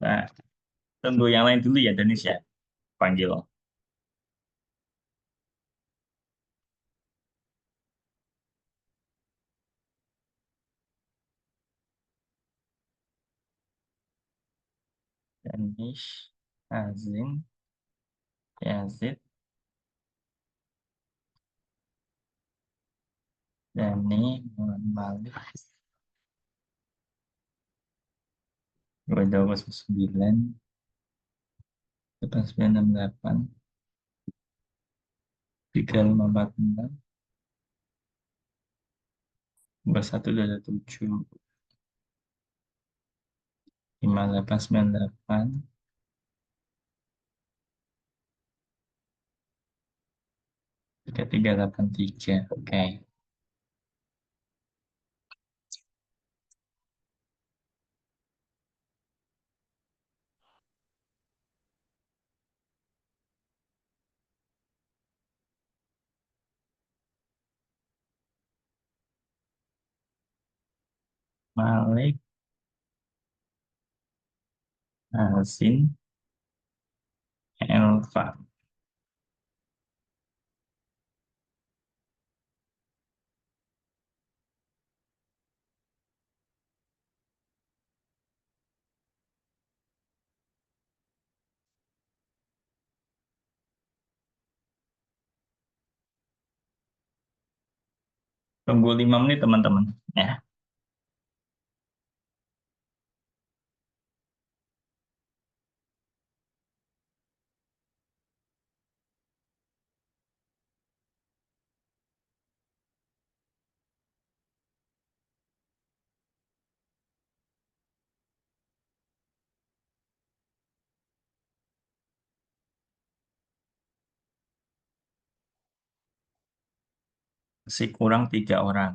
Nah, tunggu yang lain dulu ya, Denis ya. Panggil. Denis, Azin, Yazid, Dani, Muhammad Malik, 229, 1968, 3546, 2127, 5898, 3383. Oke. Malik, Azin, Elva. Tunggu 5 menit teman-teman. Ya, masih kurang 3 orang.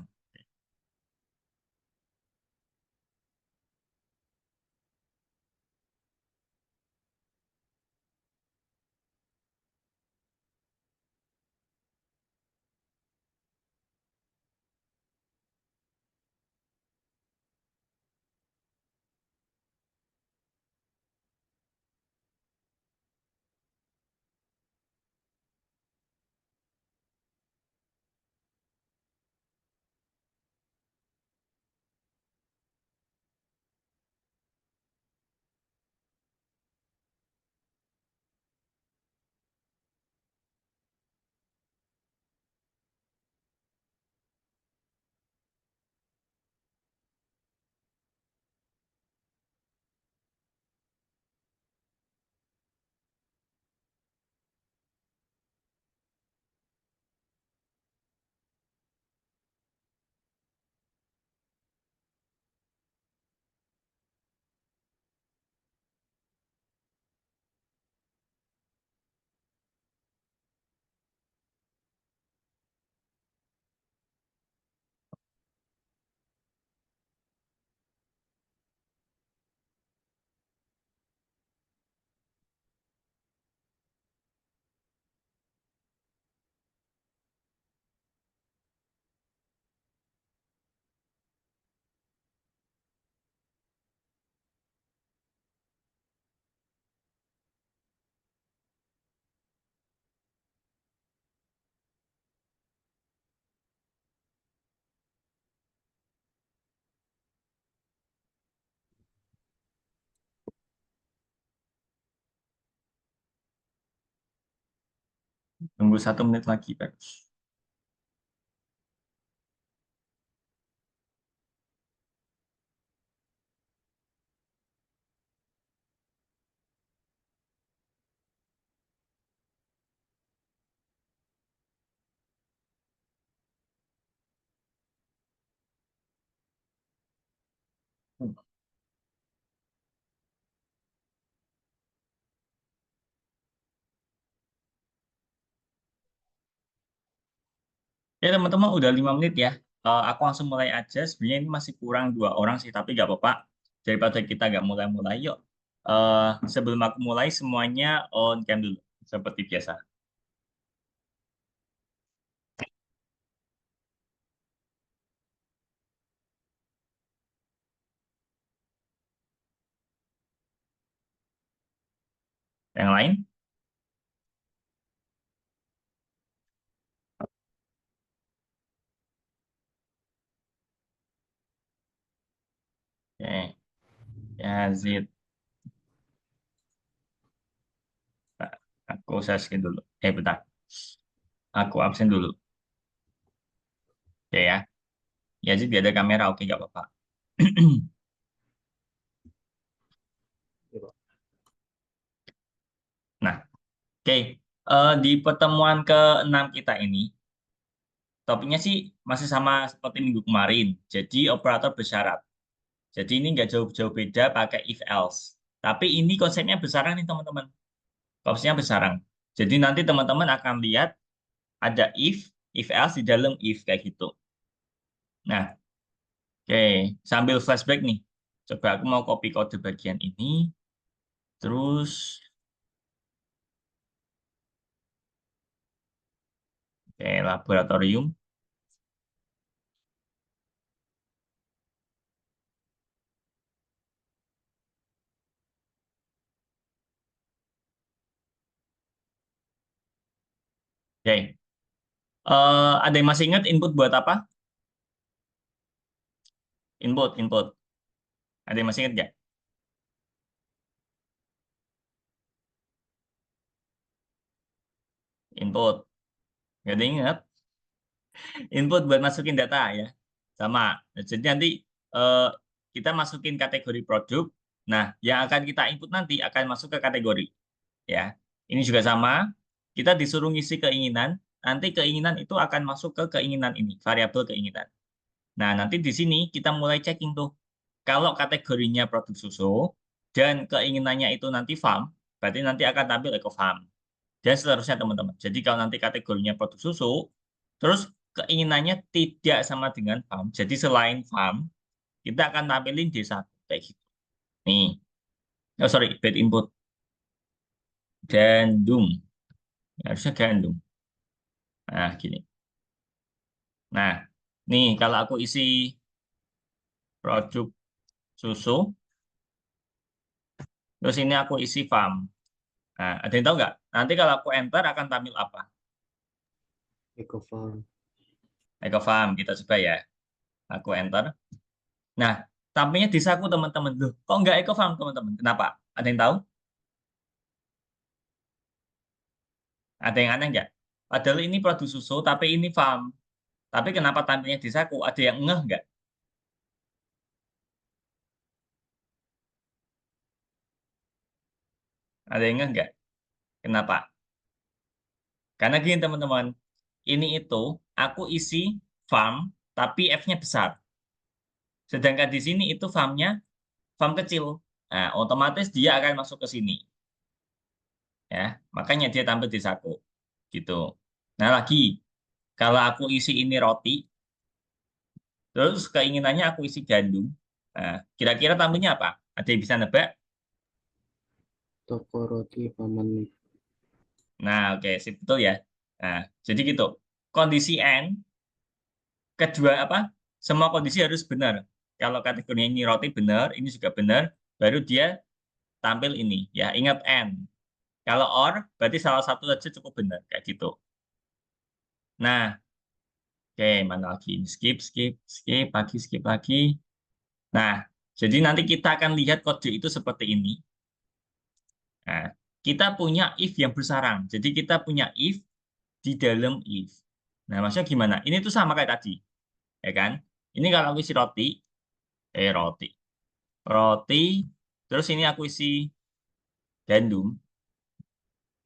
Tunggu 1 menit lagi, Pak. Ya teman-teman udah 5 menit ya. Aku langsung mulai aja. Sebenarnya ini masih kurang 2 orang sih, tapi nggak apa-apa. Daripada kita nggak mulai-mulai, yuk. Sebelum aku mulai, semuanya on cam dulu, seperti biasa. Yang lain? Oke. Yazid. Nah, aku searching dulu. Bentar. Aku absen dulu. Oke ya. Yazid dia ada kamera. Oke, nggak apa-apa. Ya, Pak. Nah, oke. Di pertemuan ke-6 kita ini, topiknya sih masih sama seperti minggu kemarin. Jadi operator bersyarat. Jadi ini nggak jauh-jauh beda pakai if else. Tapi ini konsepnya besaran nih teman-teman. Konsepnya besaran. Jadi nanti teman-teman akan lihat ada if else di dalam if kayak gitu. Nah, oke, sambil flashback nih. Coba aku mau copy kode bagian ini. Terus, oke, laboratorium. Oke, ada yang masih ingat input buat apa? Input. Ada yang masih ingat nggak? Input. Nggak ada yang ingat? Input buat masukin data ya. Sama. Nah, jadi nanti eh, kita masukin kategori produk. Nah, yang akan kita input nanti akan masuk ke kategori. Ya, ini juga sama. Kita disuruh ngisi keinginan. Nanti keinginan itu akan masuk ke keinginan ini, variabel keinginan. Nah, nanti di sini kita mulai checking tuh. Kalau kategorinya produk susu dan keinginannya itu nanti farm, berarti nanti akan tampil eco farm. Dan seterusnya teman-teman. Jadi kalau nanti kategorinya produk susu, terus keinginannya tidak sama dengan farm. Jadi selain farm, kita akan tampilin D1 kayak gitu. Nih, oh sorry, bad input. Gandum. Harusnya gandum. Nah, gini. Nah, nih kalau aku isi produk susu, terus ini aku isi farm. Nah, ada yang tahu nggak? Nanti kalau aku enter akan tampil apa? Ecofarm. Eco farm, kita coba ya. Aku enter. Nah, tampilnya di saku teman-teman. Loh, kok nggak eco farm teman-teman? Kenapa? Ada yang tahu? Ada yang aneh nggak? Padahal ini produk susu, tapi ini farm. Tapi kenapa tampilnya di saku? Ada yang ngeh nggak? Ada yang ngeh nggak? Kenapa? Karena gini teman-teman, ini itu aku isi farm, tapi F-nya besar. Sedangkan di sini itu farm kecil. Nah, otomatis dia akan masuk ke sini. Ya, makanya dia tampil di saku. Gitu. Nah, lagi, kalau aku isi ini roti, terus keinginannya aku isi gandum. Nah, kira-kira tampilnya apa? Ada yang bisa nebak? Toko roti Paman Mik. Nah, oke, sip, betul ya. Nah, jadi gitu. Kondisi N, kedua apa? Semua kondisi harus benar. Kalau kategorinya ini roti benar, ini juga benar, baru dia tampil ini. Ya, ingat N. Kalau OR, berarti salah satu saja cukup benar. Kayak gitu. Nah, oke, mana lagi? Skip lagi. Nah, jadi nanti kita akan lihat kode itu seperti ini. Nah, kita punya if yang bersarang. Jadi kita punya if di dalam if. Nah, maksudnya gimana? Ini tuh sama kayak tadi, ya kan? Ini kalau aku isi roti, roti, roti, terus ini aku isi gandum,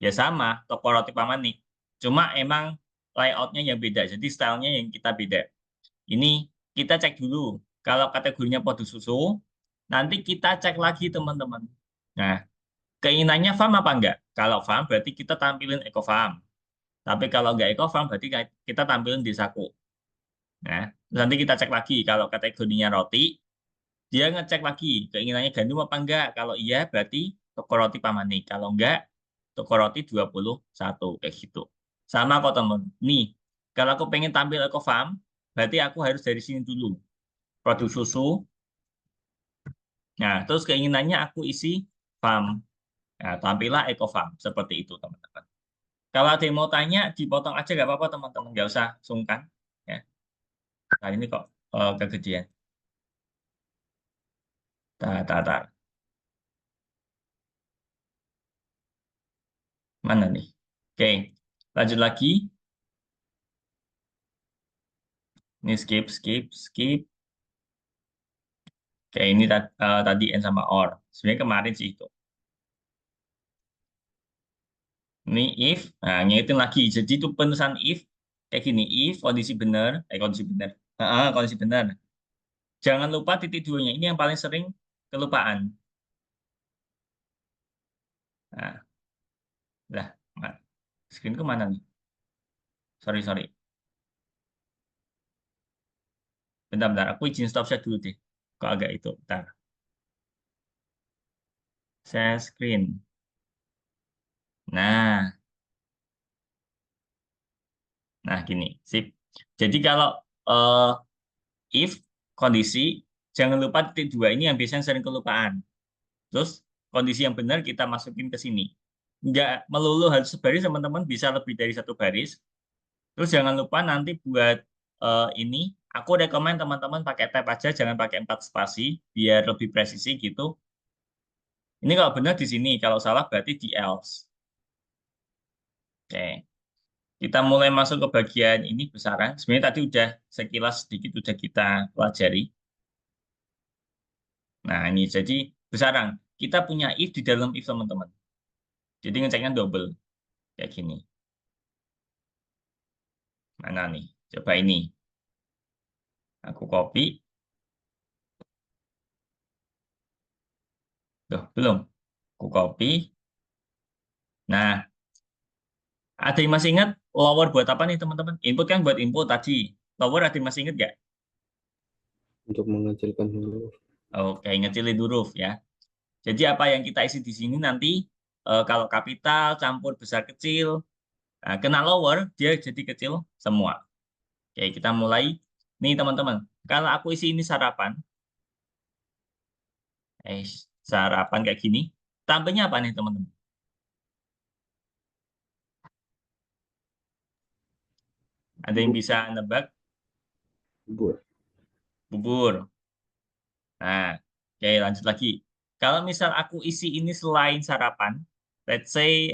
ya sama, toko roti paman nih. Cuma emang layoutnya yang beda, jadi stylenya yang kita beda. Ini kita cek dulu. Kalau kategorinya produk susu, nanti kita cek lagi teman-teman. Nah, keinginannya farm apa enggak? Kalau farm berarti kita tampilin eco farm. Tapi kalau enggak eco farm berarti kita tampilin di saku. Nah, nanti kita cek lagi kalau kategorinya roti, dia ngecek lagi keinginannya gandum apa enggak. Kalau iya berarti toko roti pamani. Kalau enggak, toko roti 21 kayak gitu. Sama kok temen. Nih, kalau aku pengen tampil eco farm, berarti aku harus dari sini dulu. Produk susu. Nah, terus keinginannya aku isi farm. Nah, tampillah Ecofarm seperti itu, teman-teman. Kalau ada yang mau tanya, dipotong aja nggak apa-apa, teman-teman. Nggak usah sungkan. Ya. Nah, ini kok kegedean. Tar, tar, tar. Mana nih? Oke, lanjut lagi. Ini skip, skip, skip. Oke, ini tadi N sama OR. Sebenarnya kemarin sih itu. Ini if. Nah, ngitung lagi. Jadi itu penulisan if. Kayak gini. If kondisi benar. Kondisi benar. Kondisi benar. Jangan lupa titik duanya. Ini yang paling sering kelupaan. Nah, lah. Nah, screenku mana nih? Sorry, sorry. Bentar, bentar. Aku izin stop share dulu deh. Kok agak itu. Bentar. Share screen. Nah, nah gini. Sip. Jadi kalau eh, if kondisi, jangan lupa titik dua ini yang biasanya sering kelupaan. Terus kondisi yang benar kita masukin ke sini. Nggak melulu harus sebaris, teman-teman bisa lebih dari satu baris. Terus jangan lupa nanti buat ini, aku rekomen teman-teman pakai tab aja, jangan pakai 4 spasi, biar lebih presisi gitu. Ini kalau benar di sini, kalau salah berarti di else. Oke, kita mulai masuk ke bagian ini besaran. Sebenarnya tadi udah sekilas sedikit udah kita pelajari. Nah, ini jadi besaran. Kita punya if di dalam if, teman-teman. Jadi ngeceknya double kayak gini. Mana nih? Coba ini. Aku copy. Loh, belum. Aku copy. Nah, ada yang masih ingat lower buat apa nih, teman-teman? Input kan buat input tadi. Lower ada yang masih ingat nggak? Untuk mengecilkan huruf. Oke, ngecilin huruf ya. Jadi apa yang kita isi di sini nanti, kalau kapital, campur besar kecil, nah, kena lower, dia jadi kecil semua. Oke, kita mulai. Nih, teman-teman. Kalau aku isi ini sarapan, eh, sarapan kayak gini, tampilnya apa nih, teman-teman? Ada yang Bu, bisa nebak? bubur. Bubur. Nah, oke, lanjut lagi. Kalau misal aku isi ini selain sarapan, let's say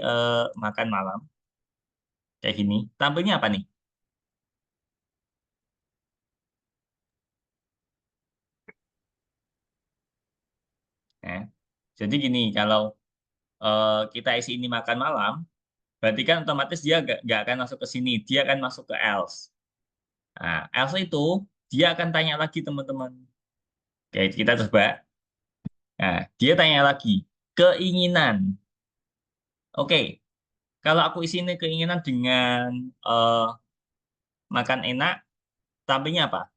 makan malam, kayak gini, tampilnya apa nih? Ya. Jadi gini, kalau kita isi ini makan malam, berarti kan otomatis dia nggak akan masuk ke sini, dia akan masuk ke else. Nah, else itu dia akan tanya lagi, teman-teman. Oke, kita coba. Nah, dia tanya lagi, keinginan. Oke, kalau aku isi ini keinginan dengan eh, makan enak, tampilnya apa?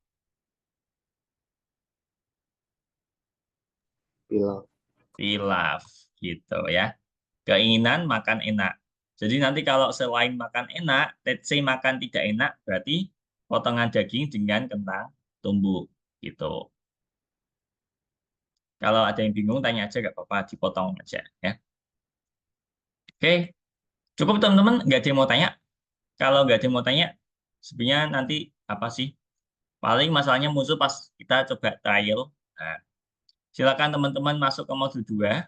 Pilaf. Pilaf gitu ya. Keinginan makan enak. Jadi nanti kalau selain makan enak, let's say makan tidak enak, berarti potongan daging dengan kentang tumbuk gitu. Kalau ada yang bingung, tanya aja, nggak apa-apa, dipotong aja ya. Oke, cukup teman-teman, nggak ada yang mau tanya. Kalau nggak ada yang mau tanya, sebenarnya nanti apa sih? Paling masalahnya muncul pas kita coba trial. Nah, silakan teman-teman masuk ke modul 2.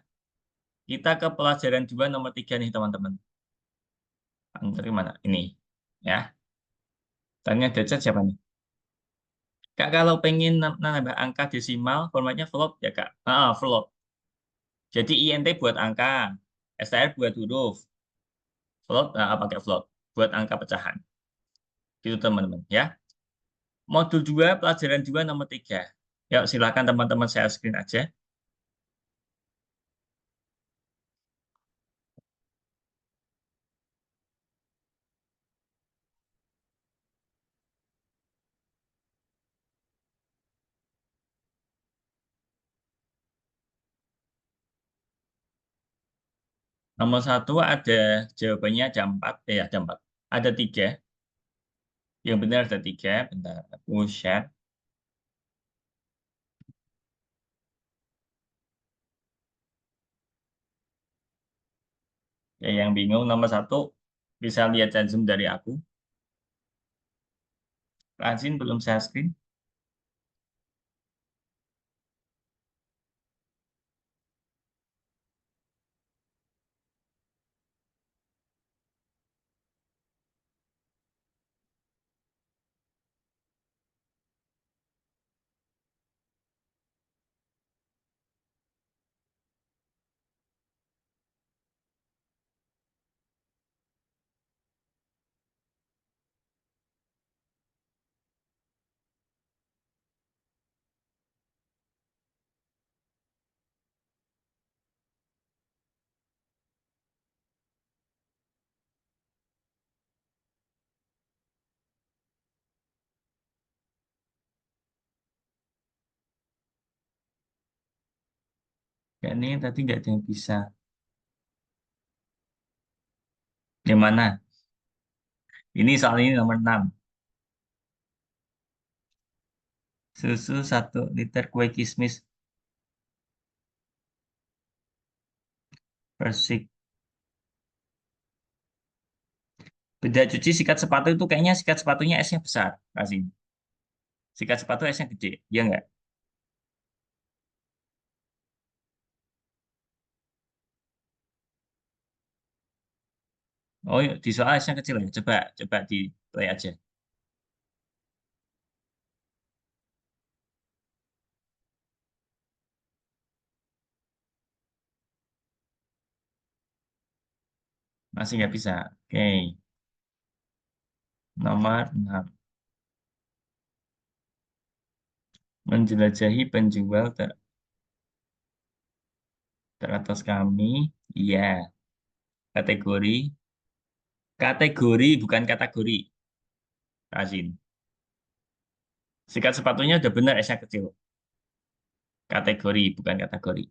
Kita ke pelajaran 2 nomor 3 nih, teman-teman. Antri mana? Ini. Ya. Tanya Deca siapa nih? Kak, kalau pengen nambah angka desimal, formatnya float ya, Kak? Float. Jadi INT buat angka, STR buat huruf. Float, pakai float. Buat angka pecahan. Gitu, teman-teman. Ya. Modul 2 pelajaran 2 nomor 3. Yuk, silakan teman-teman share screen aja. Nomor 1 ada jawabannya ada 4. Ada 4. Ada 3. Yang benar ada 3. Bentar, aku share. Ya, yang bingung nomor satu bisa lihat chat Zoom dari aku. Rajin belum share screen. Ya, ini tadi nggak ada yang bisa. Yang mana? Ini soal ini nomor 6. Susu 1 liter, kue kismis persik. Beda cuci sikat sepatu itu kayaknya sikat sepatunya esnya besar, Razin. Sikat sepatu esnya gede, ya nggak? Oh, iya, di soal esnya kecil ya. Coba, coba di play aja. Masih nggak bisa. Oke, nomor 6. Menjelajahi penjual teratas kami. Iya, kategori. Kategori bukan kategori, Razin. Sikat sepatunya udah benar, esnya kecil. Kategori bukan kategori.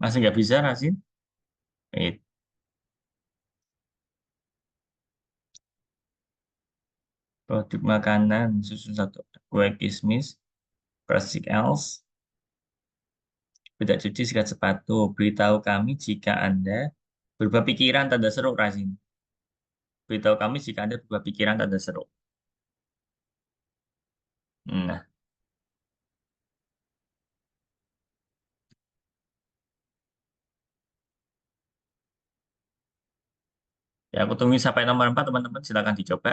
Masih nggak bisa, Razin? Eh, produk makanan, susu 1, kue kismis, persik els, bedak cuci, sikat sepatu. Beritahu kami jika Anda berubah pikiran, tanda seru, Razin. Beritahu kami jika Anda berubah pikiran, tanda seru. Nah, ya aku tungguin sampai nomor 4, teman-teman. Silakan dicoba.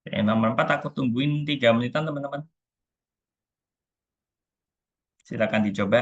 Oke, nomor 4 aku tungguin 3 menitan, teman-teman. Silakan dicoba.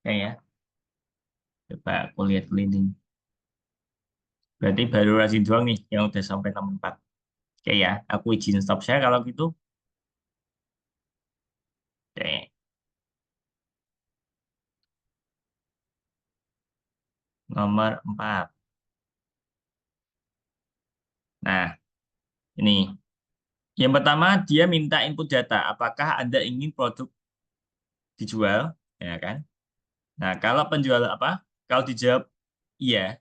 Oke ya, coba aku lihat link. Berarti baru Razin doang nih yang udah sampai nomor 4. Oke ya, aku izin stop share kalau gitu. Oke, nomor 4. Nah, ini. Yang pertama, dia minta input data. Apakah Anda ingin produk dijual? Ya kan? Nah, kalau penjual apa? Kalau dijawab iya,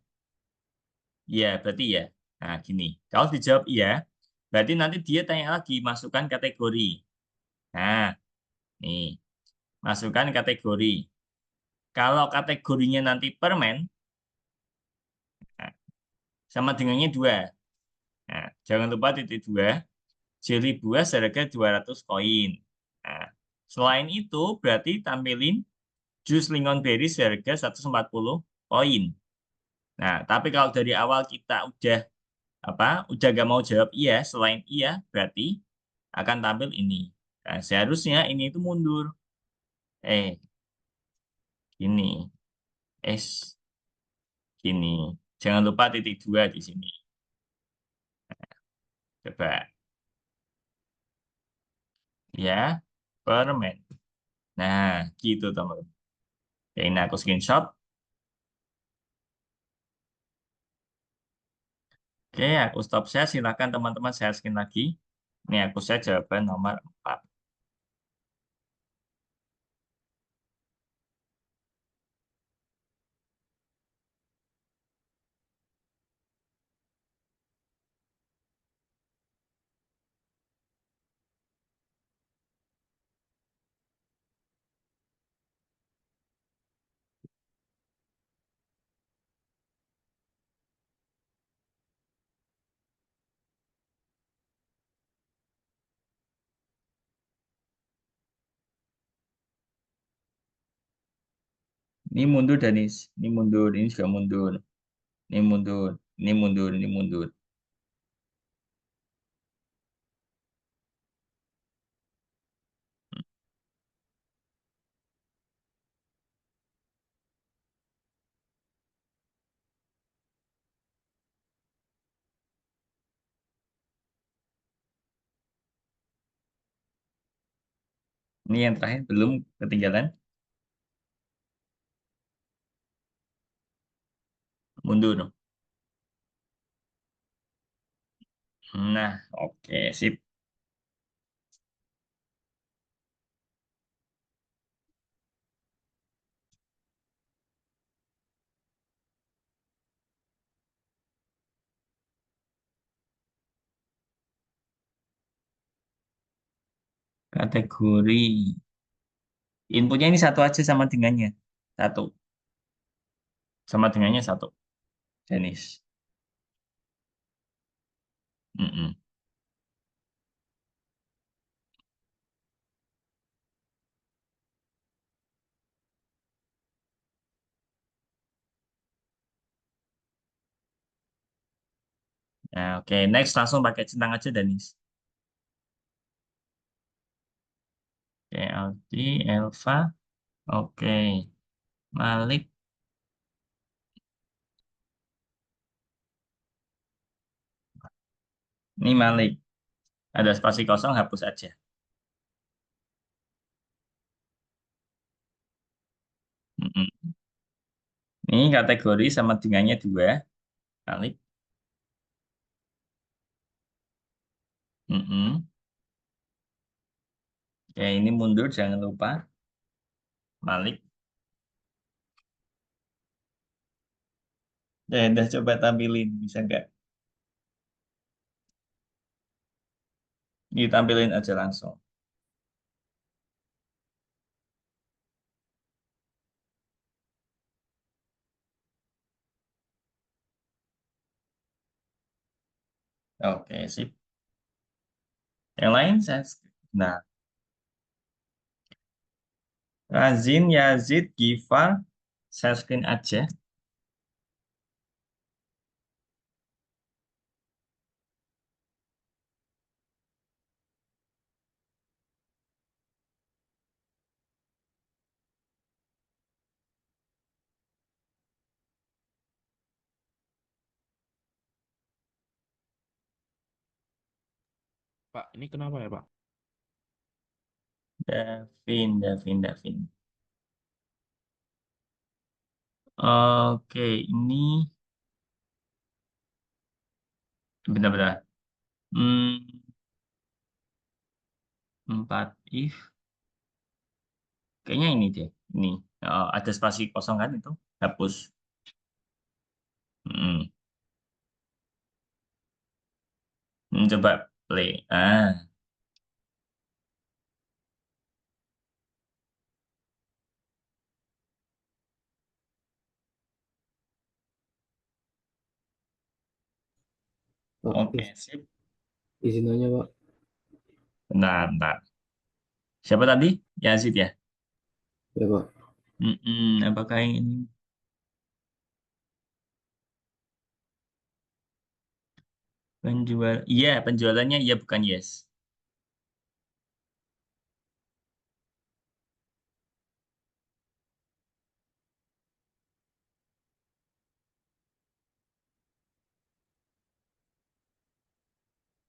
iya berarti iya. Nah, gini. Kalau dijawab iya, berarti nanti dia tanya lagi, masukkan kategori. Nah, nih, masukkan kategori. Kalau kategorinya nanti permen, nah, sama dengannya dua. Nah, jangan lupa titik dua, jeli buah seharga 200 koin. Nah, selain itu, berarti tampilin jus lingon berry seharga 140 koin. Nah, tapi kalau dari awal kita udah gak mau jawab iya, selain iya berarti akan tampil ini. Nah, seharusnya ini itu mundur. Eh, gini. Es, gini. Jangan lupa titik dua di sini. Coba. Ya, permen. Nah, gitu teman. Oke, ini aku screenshot. Oke, aku stop share. Silakan teman-teman share screen lagi. Ini aku share jawaban nomor 4. Ini mundur, Danis. Ini mundur. Ini juga mundur. Ini mundur. Ini mundur. Ini mundur. Ini yang terakhir belum ketinggalan. Mundur. Nah, oke, sip. Kategori. Inputnya ini satu aja sama dengannya. Satu. Sama dengannya satu. Jenis. Mm-mm. Nah, oke. Next, langsung pakai centang aja, Danis. Oke, Aldi, Elva. Oke. Malik. Ini Malik. Ada spasi kosong, hapus aja. Mm-mm. Ini kategori sama dengannya dua. Malik. Mm-mm. Oke, ini mundur, jangan lupa. Malik. Ya, udah coba tampilin. Bisa nggak? Ditampilin aja langsung. Oke, sip. Yang lain saya. Nah, Razin, Yazid, Gifar, share screen aja. Pak, ini kenapa ya, Pak? Davin. Oke, ini benar-benar. Hmm, 4 if. Kayaknya ini deh. Ini. Ada spasi kosong kan itu. Hapus. Hmm. Coba play. Pak, Oke, sip. izin aja Pak. Bentar. Siapa tadi? Yazid ya? Ya Pak. Apakah yang ini penjual? Iya, penjualannya iya bukan yes.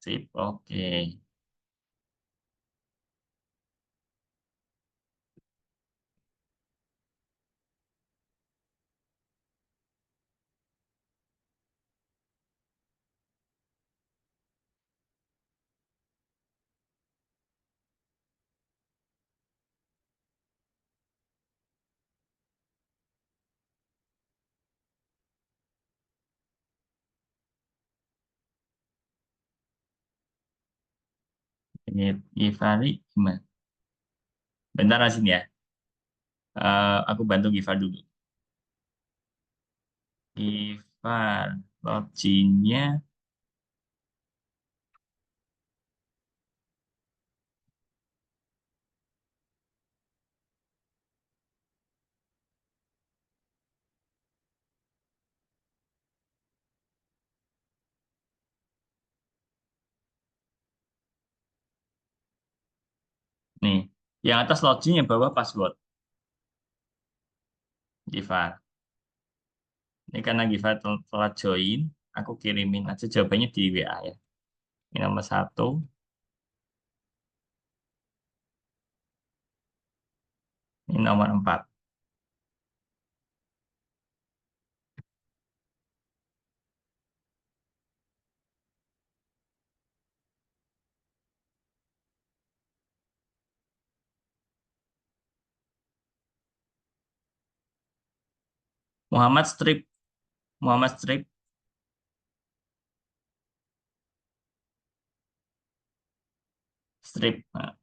Sip, oke. Ini Givari gimana? Bentar Asin ya. Aku bantu Givar dulu. Givar, loginnya nih. Yang atas login, yang bawah password. Givar. Ini karena Givar telah join, aku kirimin aja jawabannya di WA ya. Ini nomor 1, ini nomor 4. Muhammad Strip, Muhammad Strip, Strip. Nah,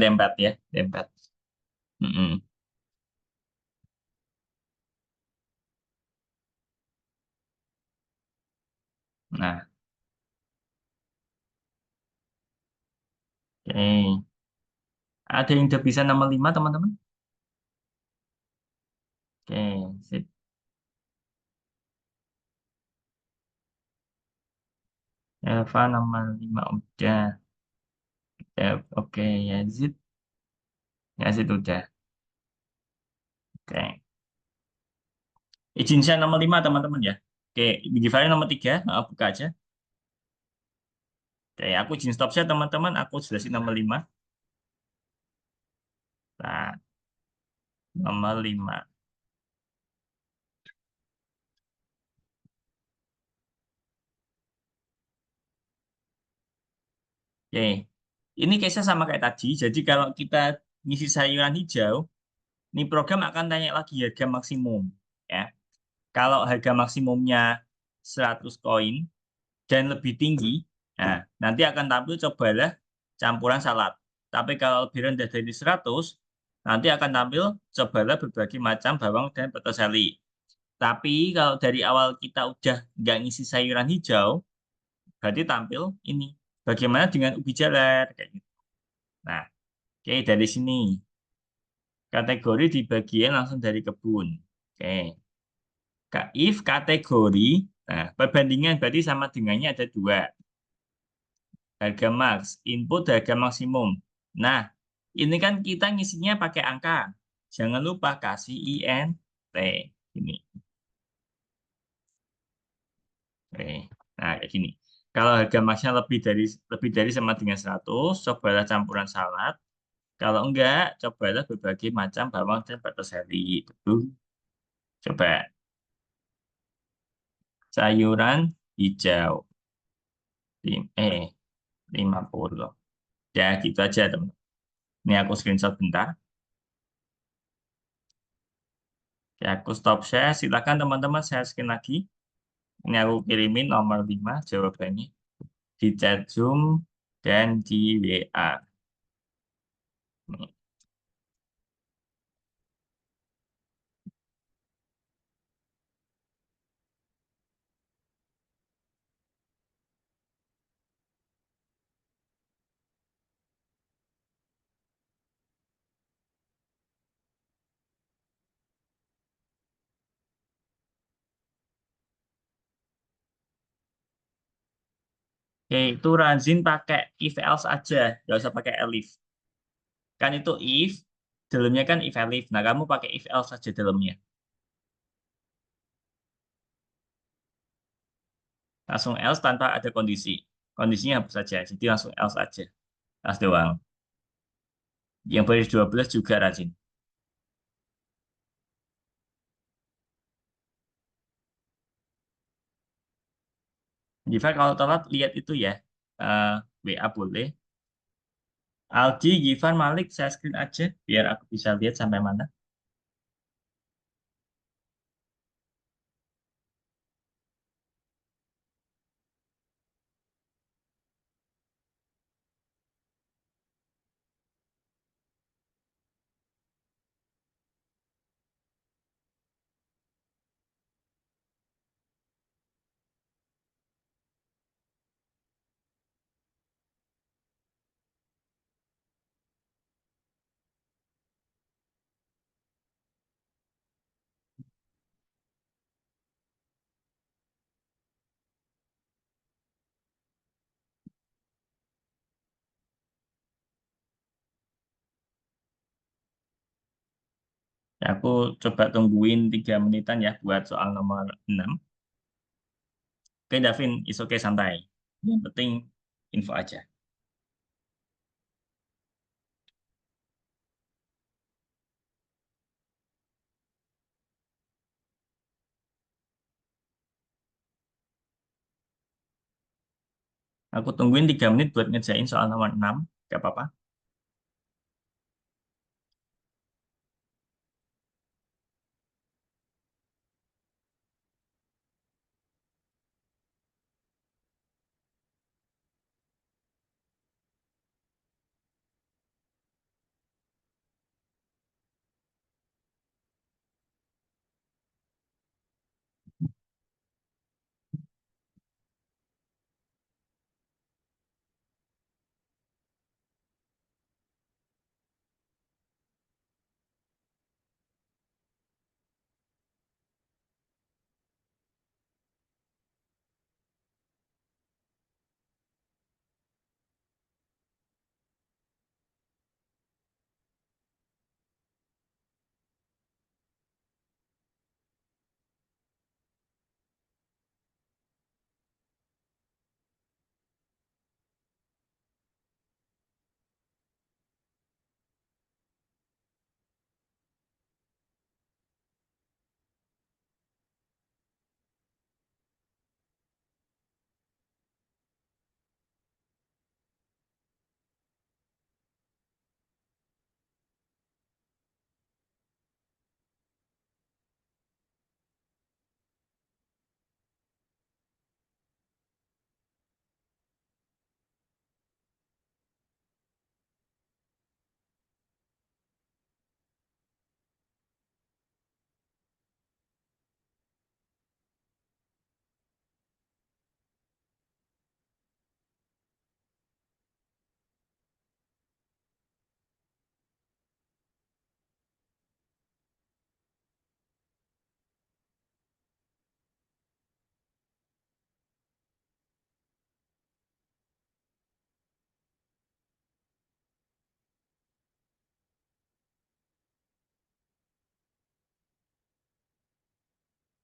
dempet ya, dempet. Mm-mm. Nah, oke. Ada yang udah bisa nomor 5, teman-teman? Oke, sip. Elva nomor 5 udah. Oke, Yazid. Yazid udah. Oke. Izin share nomor 5 teman-teman ya. Oke, Givari nomor 3. Buka aja. Oke, aku izin stop share teman-teman. Aku jelasin nomor 5. Nah, nomor 5. Oke. Ini case-nya sama kayak tadi. Jadi kalau kita ngisi sayuran hijau, ini program akan tanya lagi harga maksimum. Ya. Kalau harga maksimumnya 100 koin dan lebih tinggi, nah, nanti akan tampil cobalah campuran salad. Tapi kalau lebih rendah dari 100, nanti akan tampil cobalah berbagai macam bawang dan petiseli. Tapi kalau dari awal kita udah nggak ngisi sayuran hijau, berarti tampil ini. Bagaimana dengan ubi jalar? Kayak gitu. Nah, oke dari sini. Kategori di bagian langsung dari kebun. Oke. If kategori, nah perbandingan berarti sama dengannya ada 2. Harga max, input harga maksimum. Nah, ini kan kita ngisinya pakai angka. Jangan lupa kasih INT. Ini. Oke. Nah, kayak gini. Kalau harga masnya lebih dari sama dengan 100, cobalah campuran salad. Kalau enggak, cobalah berbagai macam bawang dan butter seri. Itu coba sayuran hijau. Lim- Eh, 50. Ya, gitu aja, teman. Ini aku screenshot bentar. Ya, aku stop share. Silakan teman-teman share screen lagi. Ini aku kirimin nomor 5 jawabannya di chat Zoom dan di WA. Nih. Oke, itu Ranzin pakai if else aja, nggak usah pakai elif. Kan itu if, dalamnya kan if elif. Nah, kamu pakai if else aja dalamnya. Langsung else tanpa ada kondisi. Kondisinya hapus saja, jadi langsung else aja. Else doang. Yang baris 12 juga rajin. Giva kalau telat lihat itu ya. Eh, WA boleh. Aldi, Givan, Malik, saya screen aja biar aku bisa lihat sampai mana. Ya, aku coba tungguin 3 menitan ya buat soal nomor 6. Oke, Davin, is okay, santai. Yang penting info aja. Aku tungguin 3 menit buat ngerjain soal nomor 6. Gak apa-apa.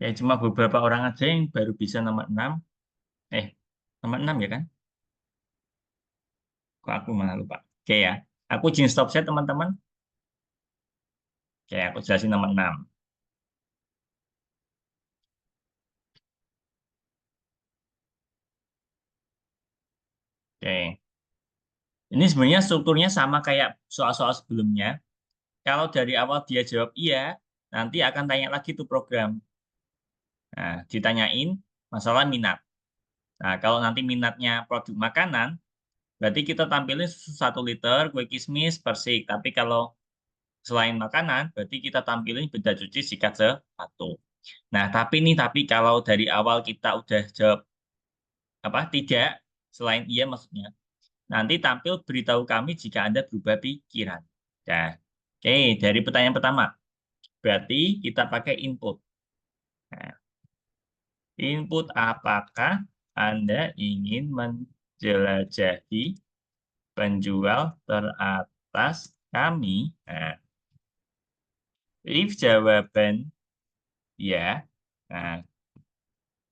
Ya, cuma beberapa orang aja yang baru bisa nomor 6. Eh, Nomor 6 ya kan? Kok aku malah lupa. Oke ya. Aku izin stop set teman-teman. Oke, aku jelasin nomor 6. Oke. Ini sebenarnya strukturnya sama kayak soal-soal sebelumnya. Kalau dari awal dia jawab iya, nanti akan tanya lagi tuh program. Nah, ditanyain masalah minat. Nah, kalau nanti minatnya produk makanan, berarti kita tampilin susu 1 liter, kue kismis, persik. Tapi kalau selain makanan, berarti kita tampilin beda cuci sikat sepatu. Nah, tapi kalau dari awal kita udah jawab apa tidak, selain iya maksudnya, nanti tampil beritahu kami jika Anda berubah pikiran. Nah, oke, dari pertanyaan pertama, berarti kita pakai input. Nah, input apakah Anda ingin menjelajahi penjual teratas kami? Nah, if jawaban ya, nah,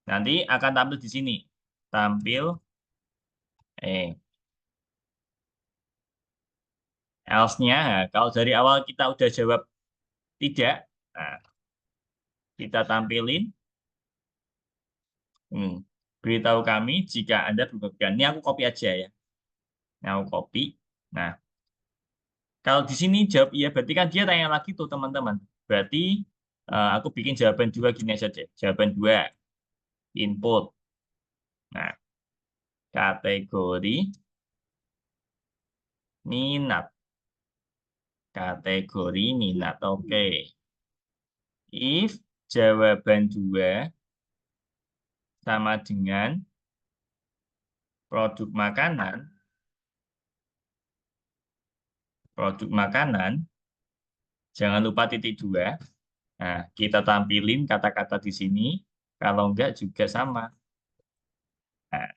nanti akan tampil di sini. Tampil, eh, else-nya. Nah, kalau dari awal kita udah jawab tidak, nah, kita tampilin, hmm, beritahu kami jika Anda berubah pikiran. Ini aku copy aja ya. Ini aku copy. Nah, kalau di sini jawab iya, berarti kan dia tanya lagi tuh teman-teman. Berarti aku bikin jawaban dua gini aja deh. Jawaban dua, input. Nah, kategori minat. Kategori minat. Oke. If jawaban dua sama dengan produk makanan, produk makanan, jangan lupa titik dua. Nah, kita tampilin kata-kata di sini. Kalau enggak juga sama. Nah,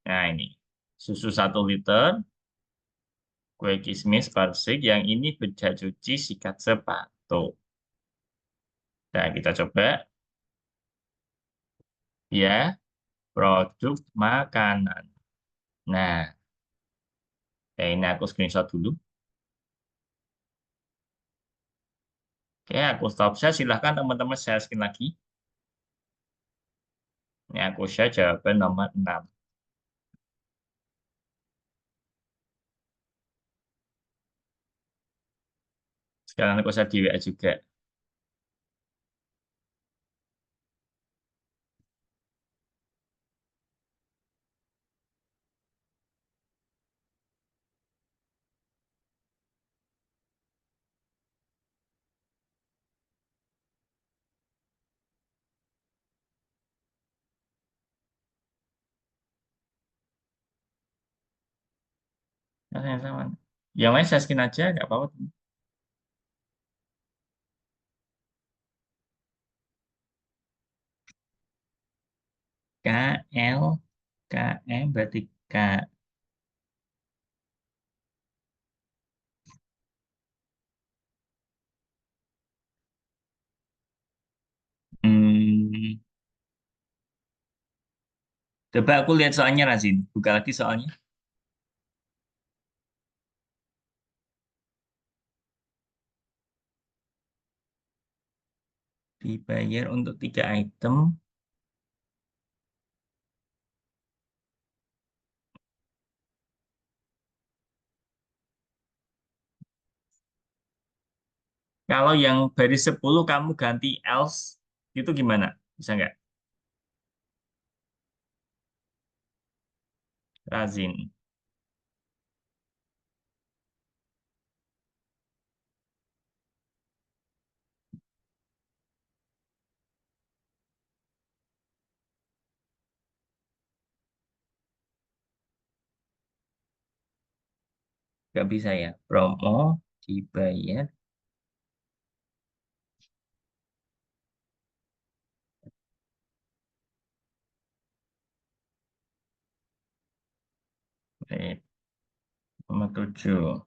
nah ini. Susu 1 liter, kue kismis persik, yang ini beda cuci sikat sepatu. Nah, kita coba. Ya, produk makanan. Nah, ini aku screenshot dulu. Oke, aku stop share. Silahkan teman-teman share screen lagi. Ini aku share jawaban nomor 6. Sekarang aku share di WA juga. Nah, yang sama. Yang lain share screen aja, nggak apa-apa. K, L, K, M berarti K. Hmm, coba aku lihat soalnya, Razin. Buka lagi soalnya. Dibayar untuk 3 item. Kalau yang baris 10 kamu ganti else, itu gimana? Bisa nggak? Razin. Nggak bisa ya. Promo dibayar. Nomor 7.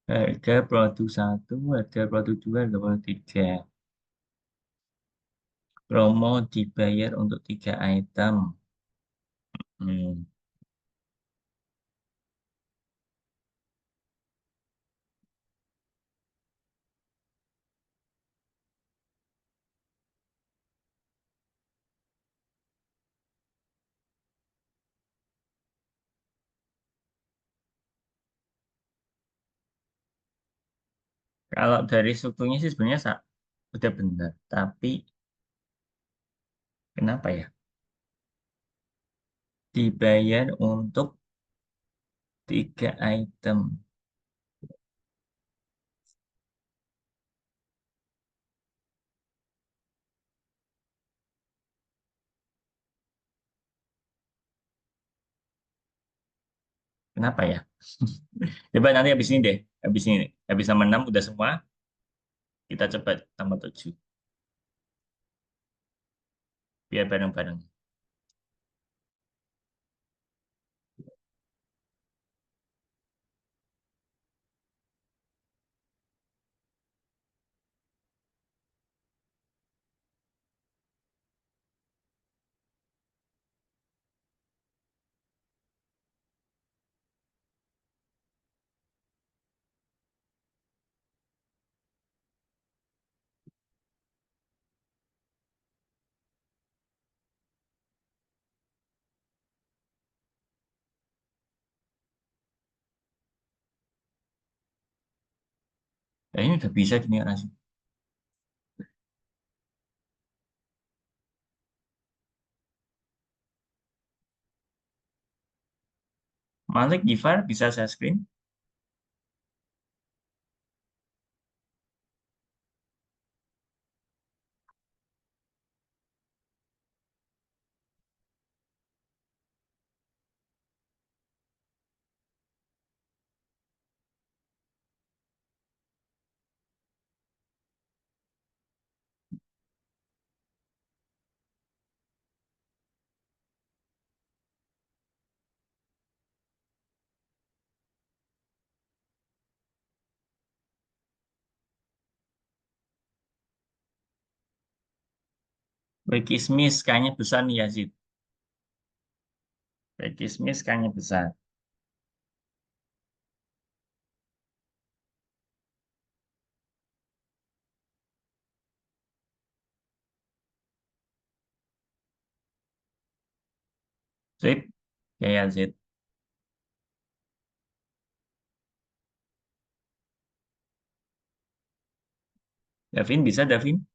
Harga produk 1, harga produk 2, harga produk 3. Promo dibayar untuk 3 item. Hmm, Kalau dari strukturnya sih sebenarnya udah benar. Tapi kenapa ya? Dibayar untuk 3 item. Kenapa ya? Coba nanti habis ini deh. Habis ini. Habis sama 6 udah semua. Kita coba tambah 7. Biar bareng-bareng. Ya ini udah bisa gini kan sih. Malik Gifar bisa saya screen. Ricky Smith kayaknya besar nih Yazid. Ricky Smith kayaknya besar. Sip. Ya Yazid. Davin bisa Davin?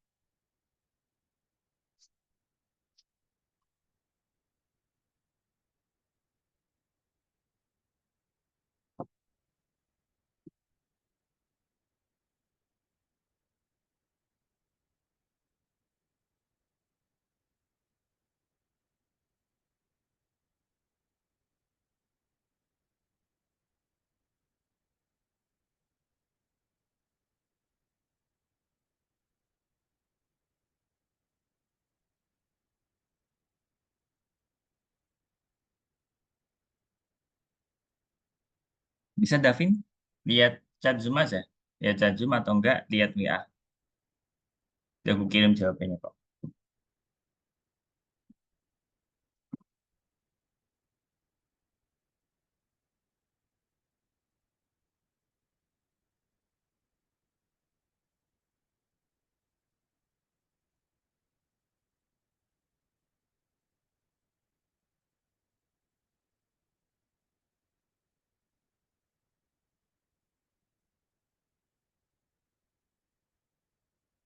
Bisa Davin? Lihat chat Zoom aja. Lihat chat Zoom atau enggak lihat WA. Udah aku kirim jawabannya kok.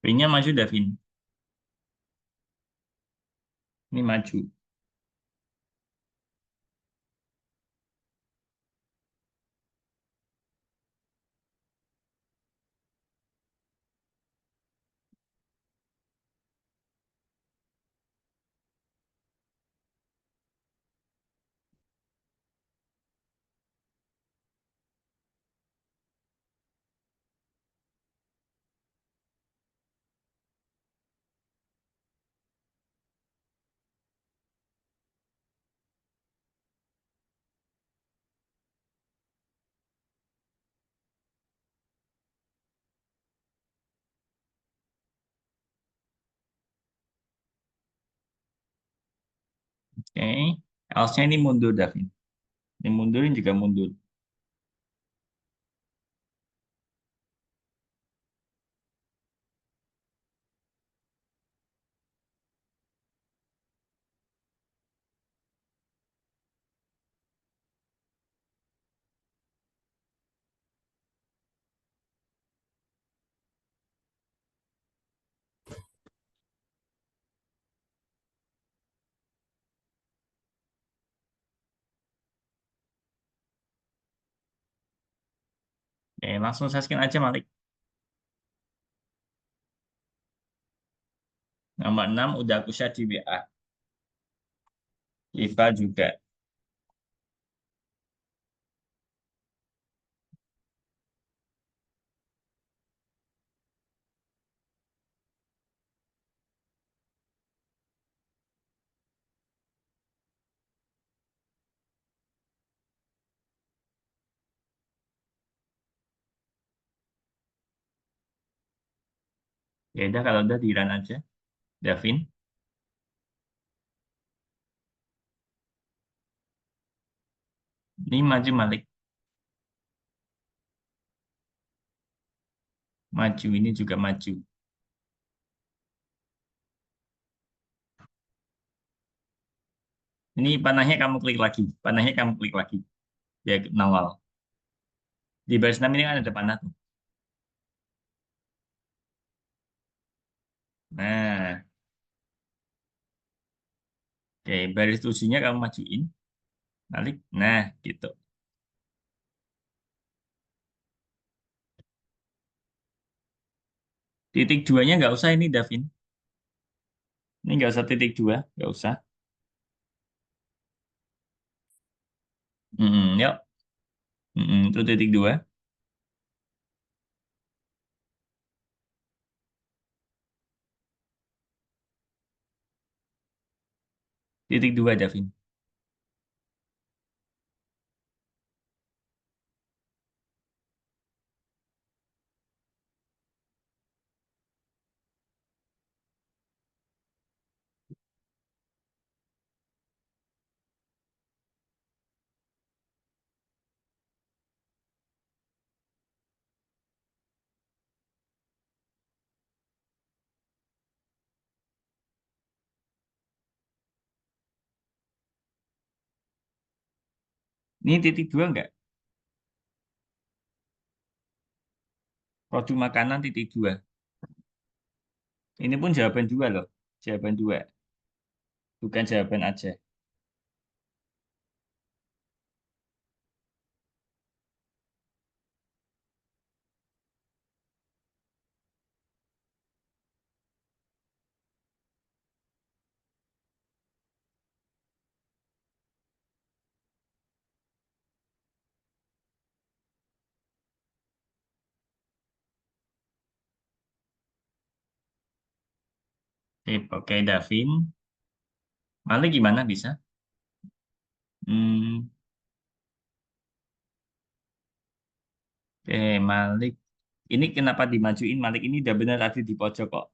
P-nya maju Davin. Ini maju. Oke. Else-nya ini mundur, Davin. Ini mundurin juga mundur. Oke, langsung saya scan aja, Malik. Nomor 6 udah aku share di WA. Iva juga. Ya udah, kalau udah di run aja. Davin. Ini maju, Malik. Maju, ini juga maju. Ini panahnya kamu klik lagi. Panahnya kamu klik lagi. Ya, nongol. Di baris 6 ini kan ada panah tuh. Nah, oke, baris 7-nya kamu majuin. Balik. Nah, gitu. Titik duanya nggak usah ini, Davin. Ini nggak usah titik dua. Nggak usah. Yuk. Itu titik dua. Titik dua, Davin. Ini titik dua nggak? Produk makanan titik dua. Ini pun jawaban dua loh. Jawaban dua. Bukan jawaban aja. Sip, oke, Davin. Malik gimana bisa? Hmm, oke, Malik. Ini kenapa dimajuin? Malik ini udah benar tadi di pojok kok.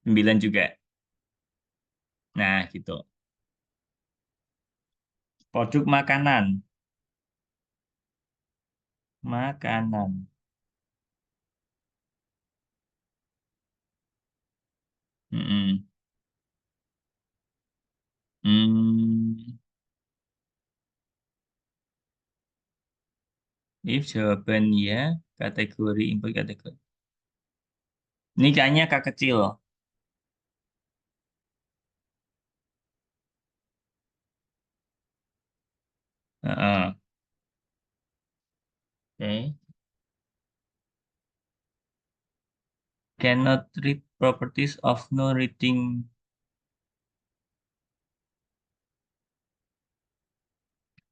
9 juga. Nah, gitu. Produk makanan. Makanan. Mm-mm. Hmm, if jawaban ya, kategori input kategori. Ini kayaknya Kak kecil. Heeh. Oke. Cannot read properties of no reading.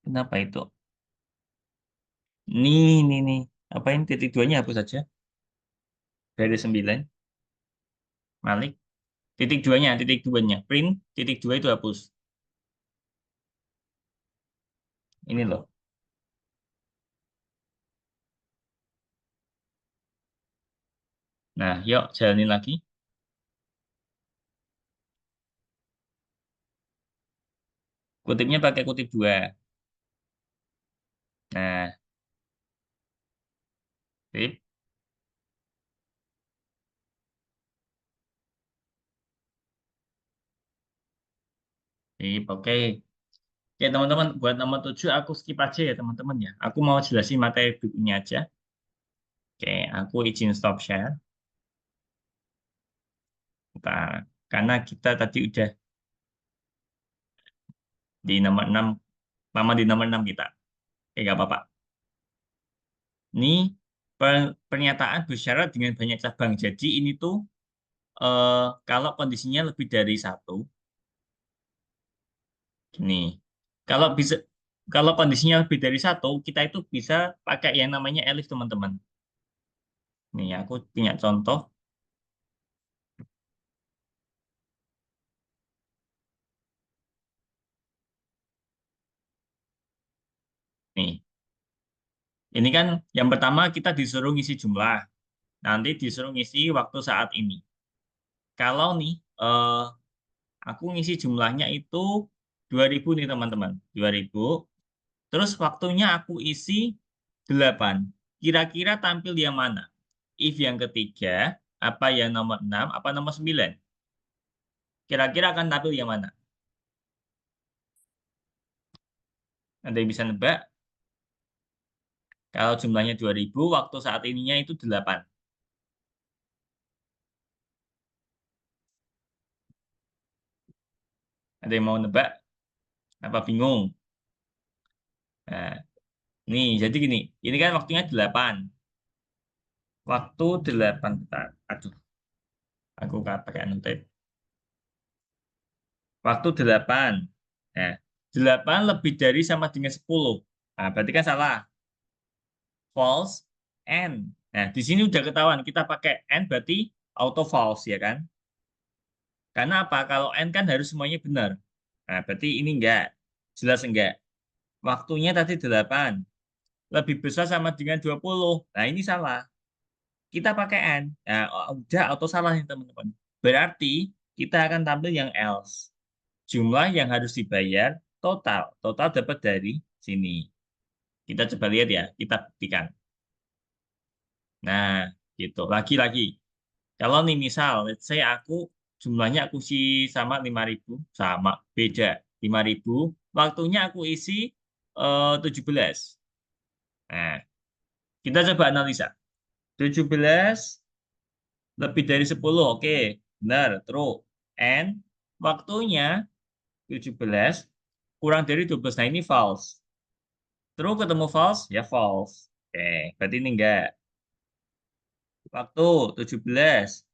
Kenapa itu? Nih. Apa ini titik duanya hapus saja. Dari 9. Malik. Titik duanya. Print, titik dua itu hapus. Ini loh. Nah, yuk jalanin lagi. Kutipnya pakai kutip dua. Nah, sip, sip, oke. Oke, teman-teman, buat nomor 7 aku skip aja ya, teman-teman ya. Aku mau jelasin materi berikutnya aja. Oke, aku izin stop share. Bentar. Karena kita tadi udah di nomor 6, lama di nomor 6 kita. Oke, nggak apa-apa. Ini pernyataan bersyarat dengan banyak cabang. Jadi ini tuh kalau kondisinya lebih dari satu, gini. Kalau bisa, kalau kondisinya lebih dari satu, kita itu bisa pakai yang namanya elif, teman-teman. Nih, aku punya contoh. Nih, ini kan yang pertama kita disuruh ngisi jumlah. Nanti disuruh ngisi waktu saat ini. Kalau nih, aku ngisi jumlahnya itu 2000 nih, teman-teman. 2000. Terus waktunya aku isi 8. Kira-kira tampil yang mana? If yang ketiga, apa yang nomor 6, apa nomor 9? Kira-kira akan tampil yang mana? Ada yang bisa nebak? Kalau jumlahnya 2000, waktu saat ininya itu 8. Ada yang mau nebak? Apa bingung? Nah, nih, jadi gini. Ini kan waktunya 8. Waktu 8. Bentar. Aduh, aku nggak pakai annotate. Waktu 8. Nah, 8 lebih dari sama dengan 10. Nah, berarti kan salah. False, N. Nah, di sini udah ketahuan. Kita pakai N berarti auto false, ya kan? Karena apa? Kalau N kan harus semuanya benar. Nah, berarti ini enggak. Jelas enggak. Waktunya tadi 8. Lebih besar sama dengan 20. Nah, ini salah. Kita pakai N. Nah, udah auto salah nih, teman-teman. Berarti kita akan tampil yang else. Jumlah yang harus dibayar total. Total dapat dari sini. Kita coba lihat ya. Kita buktikan. Nah, gitu. Lagi-lagi. Kalau nih misal, let's say aku jumlahnya aku isi sama 5.000, sama beda 5.000, waktunya aku isi 17. Nah, kita coba analisa. 17 lebih dari 10, oke, benar, true. And waktunya 17 kurang dari 12. Nah, ini false. True ketemu false, ya false. Oke, berarti ini enggak. Waktu 17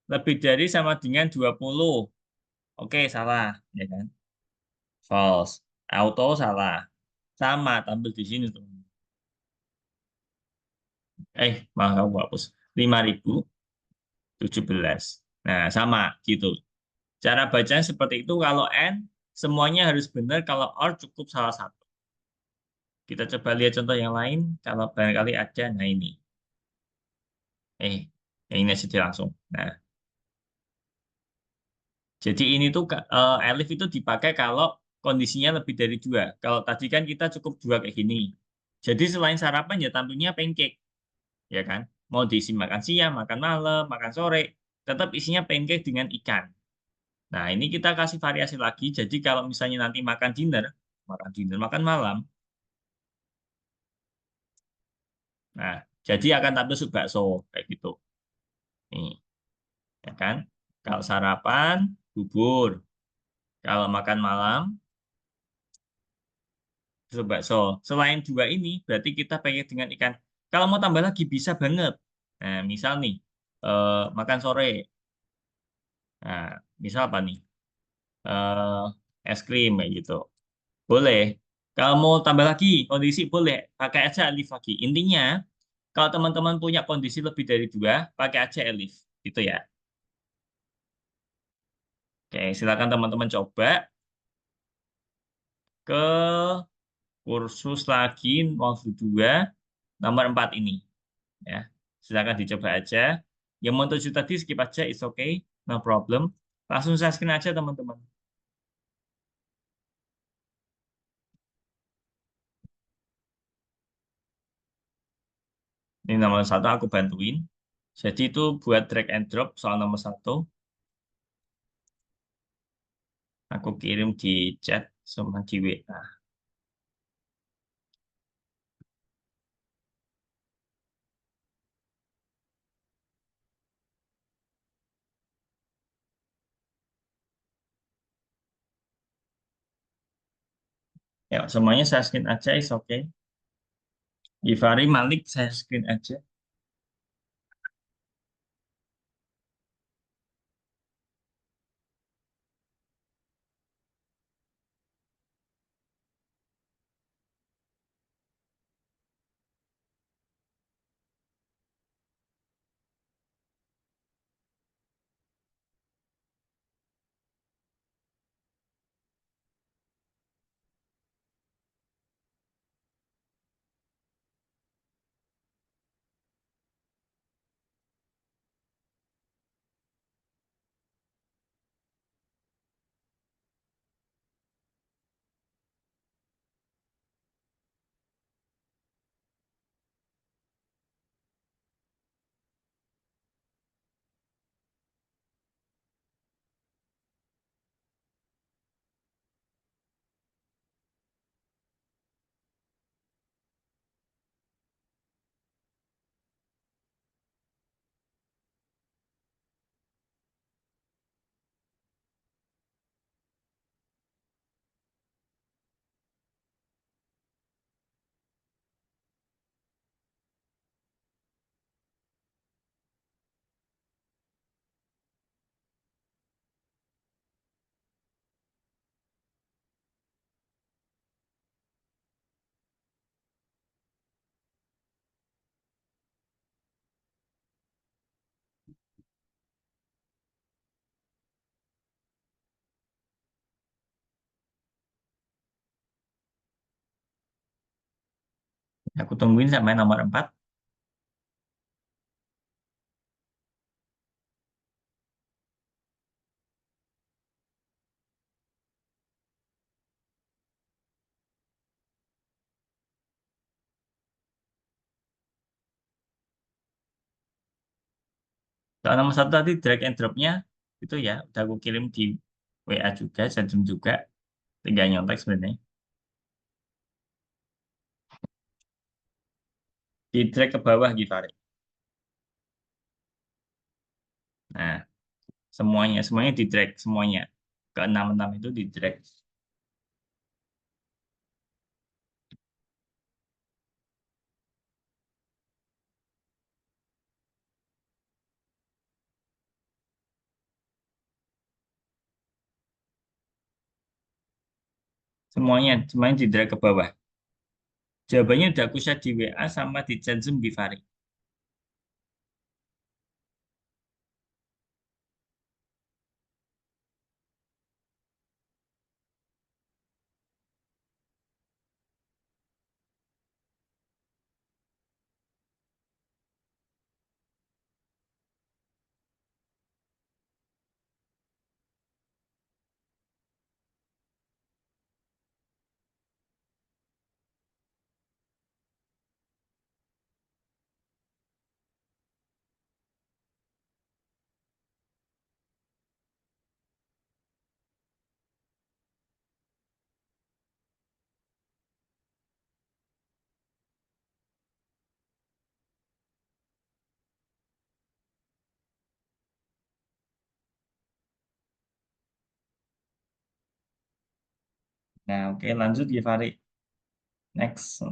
lebih dari sama dengan 20. Oke, salah, ya kan? False. Auto salah. Sama, tampil di sini tuh. Malah kamu hapus. 5.017. Nah, sama gitu. Cara bacanya seperti itu. Kalau N, semuanya harus benar. Kalau OR, cukup salah satu. Kita coba lihat contoh yang lain. Kalau barangkali ada, nah ini. Eh, yang ini saja langsung. Nah, jadi ini tuh elif itu dipakai kalau kondisinya lebih dari dua. Kalau tadi kan kita cukup dua kayak gini. Jadi selain sarapan ya tampilnya pancake, ya kan? Mau diisi makan siang, makan malam, makan sore, tetap isinya pancake dengan ikan. Nah, ini kita kasih variasi lagi. Jadi kalau misalnya nanti makan dinner, makan malam, nah, jadi akan tampil sup bakso kayak gitu. Nih, ya kan? Kalau sarapan, bubur. Kalau makan malam, sup bakso. Selain dua ini, berarti kita pakai dengan ikan. Kalau mau tambah lagi bisa banget. Nah, misal nih, makan sore. Nah, misal apa nih? Es krim kayak gitu. Boleh. Kalau mau tambah lagi kondisi boleh pakai aja alif lagi. Intinya kalau teman-teman punya kondisi lebih dari dua, pakai aja alif. Gitu ya. Oke, silakan teman-teman coba ke kursus lagi modul 2 nomor 4 ini ya. Silakan dicoba aja. Yang mau 7 tadi skip aja, it's okay, no problem. Langsung saya screen aja teman-teman. Ini nomor satu aku bantuin. Jadi itu buat drag and drop soal nomor satu. Aku kirim di chat sama di WA. Ya, semuanya saya screen aja, is okay. Givari Malik, saya screen aja. Aku tungguin sampai nomor 4. Soal nomor satu tadi drag and dropnya itu ya, udah aku kirim di WA juga, send juga. Tinggal nyontek sebenarnya. Di drag ke bawah Givari. Nah, semuanya di drag semuanya. Ke enam itu di drag. Semuanya di drag ke bawah. Jawabannya udah aku share di WA sama di chat Zoom Givari. Nah, oke, lanjut Givari. Next.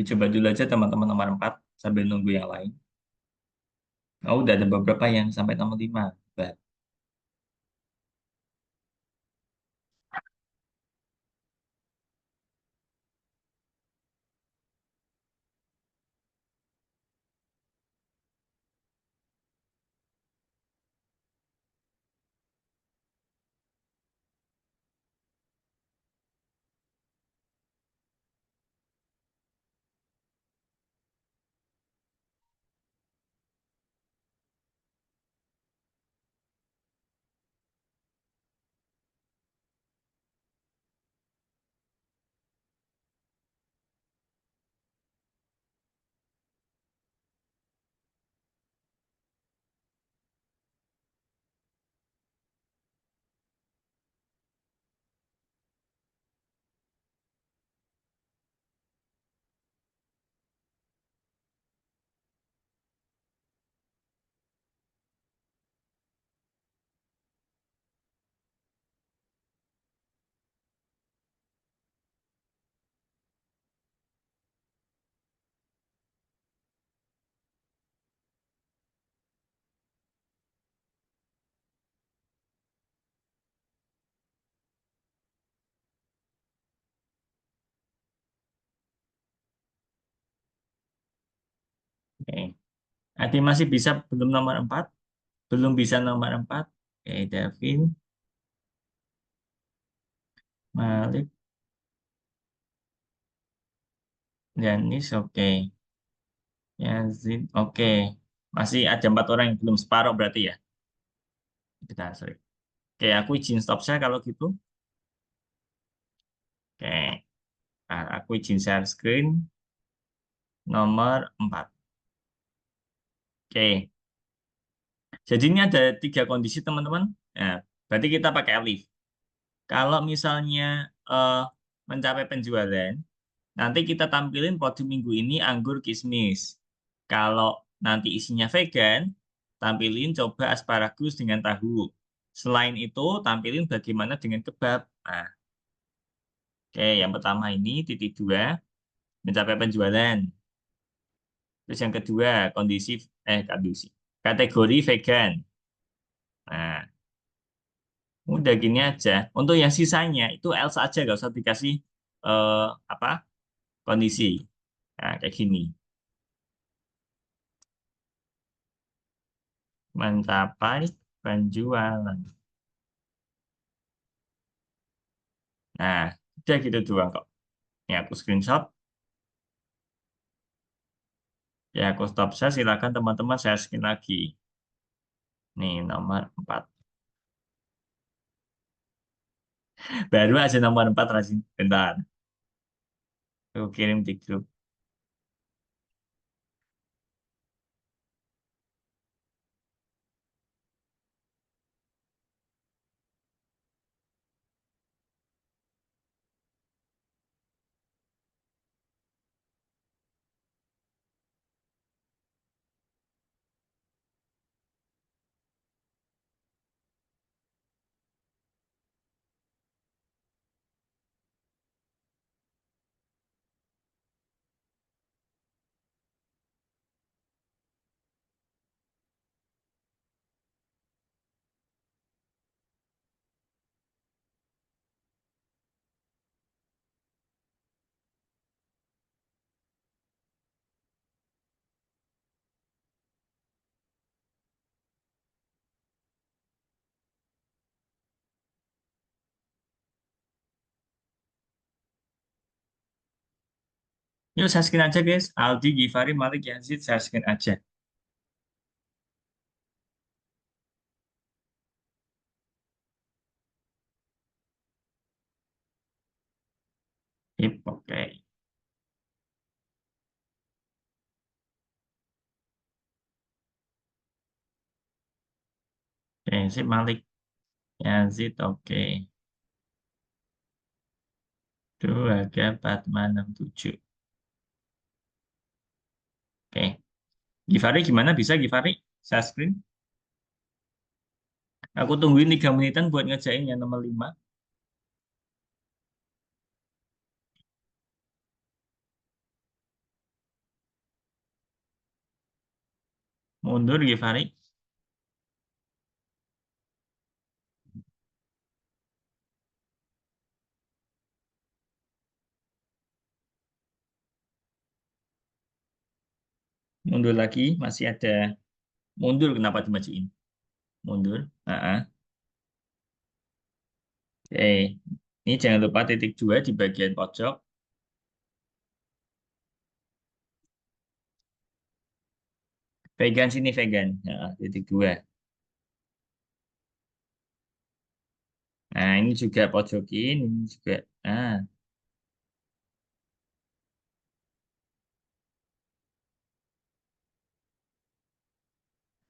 Dicoba dulu aja teman-teman nomor 4 sambil nunggu yang lain. Oh, udah ada beberapa yang sampai nomor 5. Bah, oke. Adi masih bisa belum nomor 4? Belum bisa nomor 4. Oke, Davin, Malik, Yanis, oke. Yazid, oke. Masih ada 4 orang yang belum separuh berarti ya. Kita sorry. Oke, aku izin stop saya kalau gitu. Oke, nah, aku izin share screen nomor 4. Oke, jadi ini ada 3 kondisi teman-teman. Nah, berarti kita pakai alif. Kalau misalnya eh, mencapai penjualan, nanti kita tampilin produk minggu ini anggur kismis. Kalau nanti isinya vegan, tampilin coba asparagus dengan tahu. Selain itu, tampilin bagaimana dengan kebab. Nah, oke, yang pertama ini titik 2 mencapai penjualan. Terus yang kedua, kondisi kategori vegan. Nah, udah gini aja. Untuk yang sisanya itu else aja, nggak usah dikasih eh, apa kondisi. Nah, kayak gini. Mencapai penjualan. Nah, udah gitu doang kok. Ini aku screenshot. Ya, aku stop share. Silakan teman-teman saya screen lagi. Nih, nomor 4. Baru aja nomor 4 Razin. Bentar. Aku kirim di grup. Yuk, saya screen aja, guys. Aldi, Givari, Malik, Yazid, saya screen aja. Sip, oke. Oke, sip, Malik. Yazid, oke. 2347. Oke. Givari gimana? Bisa, Givari? Saya screen. Aku tungguin 3 menitan buat ngerjain yang nomor 5. Mundur, Givari. Mundur lagi, masih ada. Mundur, kenapa dimajuin? Mundur. Oke. Ini jangan lupa titik dua di bagian pojok. Vegan sini, vegan. Titik dua. Nah, ini juga pojokin, ini juga. Nah,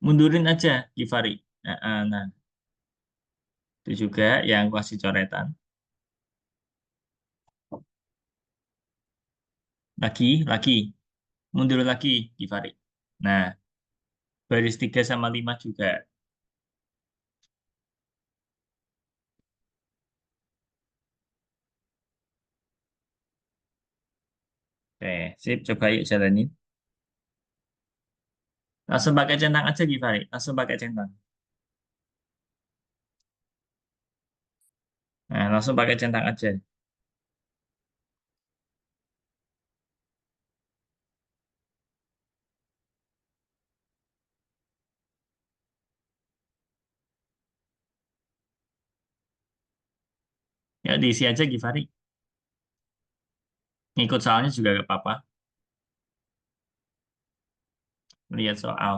mundurin aja, Givari. Nah, itu juga yang kasih coretan. Lagi. Mundur lagi, Givari. Nah, baris 3 sama 5 juga. Oke, sip. Coba yuk jalanin. Langsung pakai centang aja, Givari. Langsung pakai centang. Nah, langsung pakai centang aja. Ya, diisi aja, Givari. Ngikut soalnya juga gak apa-apa. Lihat soal.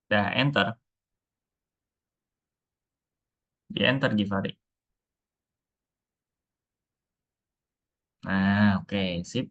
Dah, enter. Di enter, Givari. Nah, oke, sip.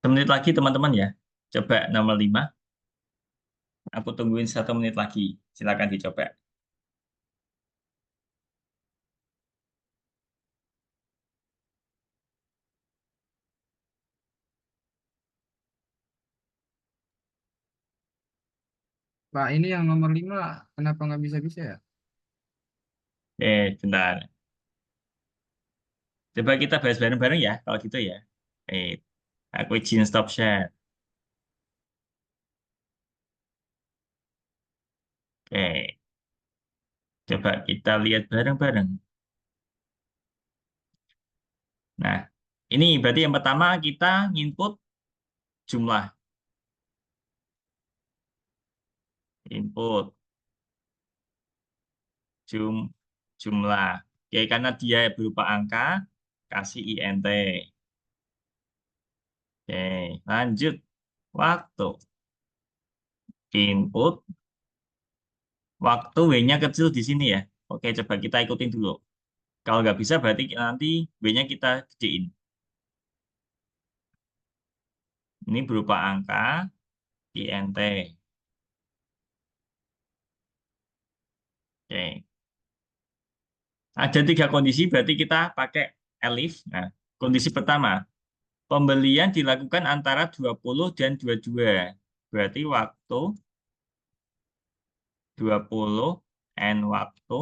Semenit lagi, teman-teman ya. Coba nomor 5. Aku tungguin 1 menit lagi. Silakan dicoba. Pak, ini yang nomor 5 kenapa nggak bisa-bisa ya? Bentar. Coba kita bahas bareng-bareng ya, kalau gitu ya. Eh, aku izin stop share. Oke, coba kita lihat bareng-bareng. Nah, ini berarti yang pertama kita input jumlah. Input jum, jumlah. Oke, karena dia berupa angka, kasih int. Oke, lanjut. Waktu. Input. Waktu W-nya kecil di sini ya. Oke, coba kita ikutin dulu. Kalau nggak bisa, berarti nanti W-nya kita gedein. Ini berupa angka int. Oke. Ada 3 kondisi, berarti kita pakai elif. Nah, kondisi pertama, pembelian dilakukan antara 20 dan 22. Berarti waktu 20 and waktu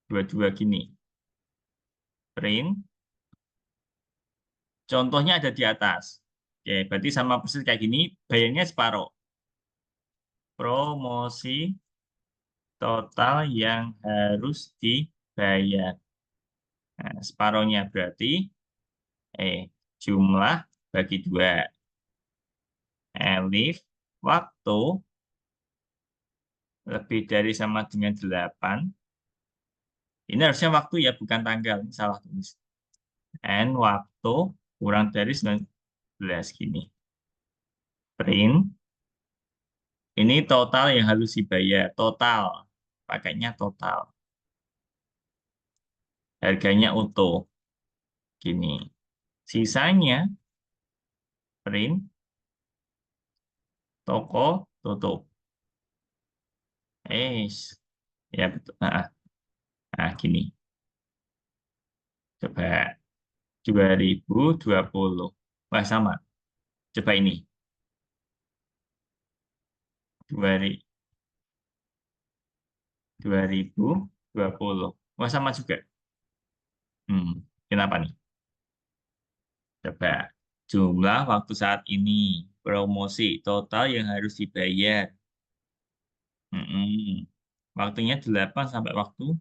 22 gini. Print, contohnya ada di atas. Oke, berarti sama persis kayak gini, bayarnya separuh. Promosi total yang harus dibayar. Nah, separuhnya berarti jumlah bagi 2. Elif waktu lebih dari sama dengan 8. Ini harusnya waktu ya, bukan tanggal. Ini salah tulis. N waktu kurang dari 19 gini. Print. Ini total yang harus dibayar. Total. pakainya total. Harganya utuh. Gini. Sisanya print, toko, tutup. Eh, ya betul. Nah, gini. Coba 2020. Wah, sama. Coba ini. 2020. Wah, sama juga. Kenapa nih? Coba. Jumlah waktu saat ini. Promosi total yang harus dibayar. Waktunya 8 sampai waktu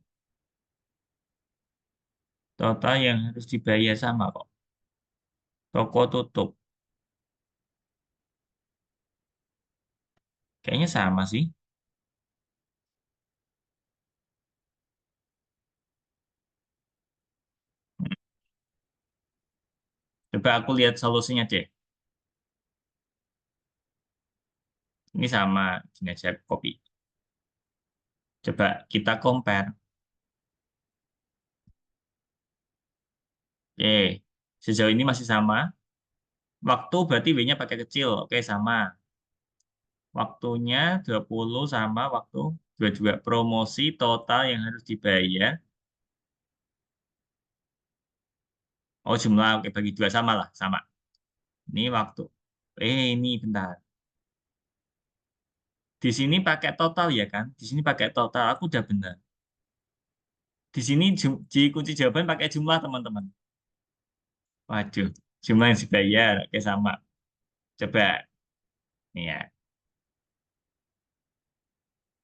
total yang harus dibayar sama kok. Toko tutup. Kayaknya sama sih. Coba aku lihat solusinya deh. Ini sama. Gini aja copy. Coba kita compare. Oke. Sejauh ini masih sama. Waktu berarti W-nya pakai kecil. Oke, sama. Waktunya 20 sama waktu 22. Promosi total yang harus dibayar. Oh, jumlah. Oke, bagi dua sama lah. Sama. Ini waktu. Ini bentar. Di sini pakai total ya kan? Di sini pakai total. Aku udah benar. Di sini di kunci jawaban pakai jumlah, teman-teman. Waduh. Jumlah yang dibayar. Oke, sama. Coba. Nih ya.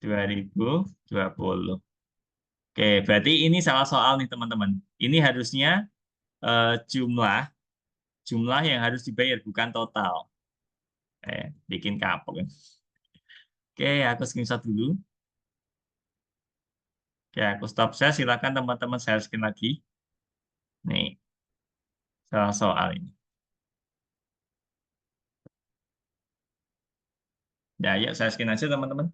2020. Oke, berarti ini salah soal nih, teman-teman. Ini harusnya jumlah jumlah yang harus dibayar bukan total. Bikin kapok. Oke, aku screenshot dulu. Oke, aku stop share. Silakan teman-teman share screen lagi. Nih, salah soal ini. Ya, yuk saya screen aja teman-teman.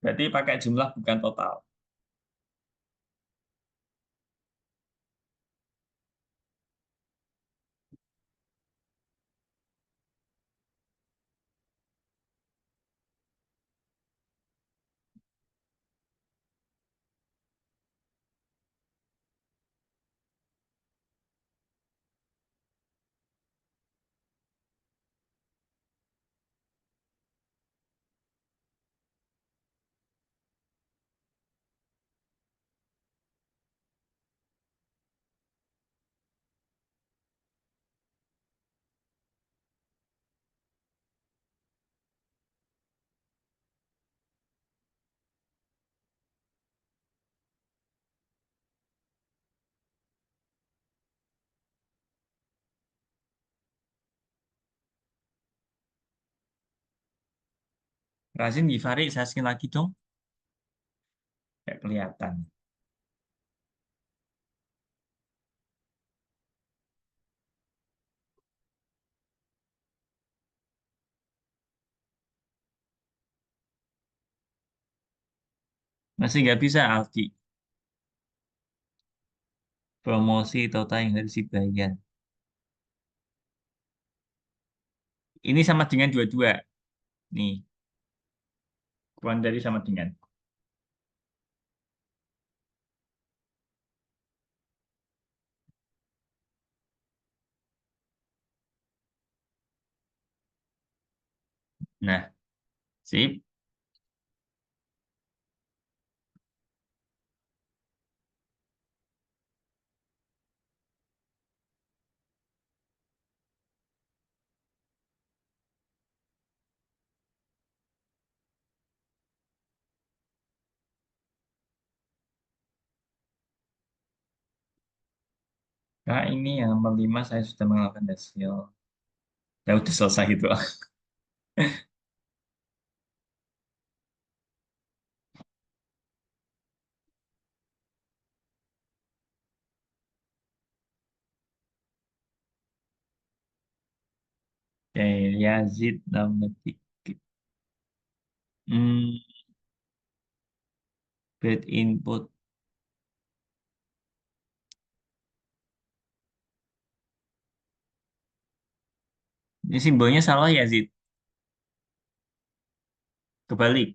Berarti pakai jumlah bukan total. Razin Givari, saya screen lagi dong. Kayak kelihatan. Masih nggak bisa, Aldi. Promosi total yang harus dibayar. Ini sama dengan dua-dua. Nih, kurang dari sama dengan. Nah, sip. Nah, ini yang nomor 5 saya sudah mengalami hasil. Ya udah selesai itu. Oke, Yazid nomor 3. Hmm, bad input. Ini simbolnya salah Yazid. Kebalik.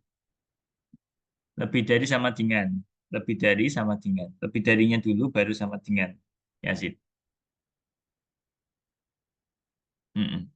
Lebih dari sama dengan. Lebih dari sama dengan. Lebih darinya dulu baru sama dengan. Yazid. Mm-mm.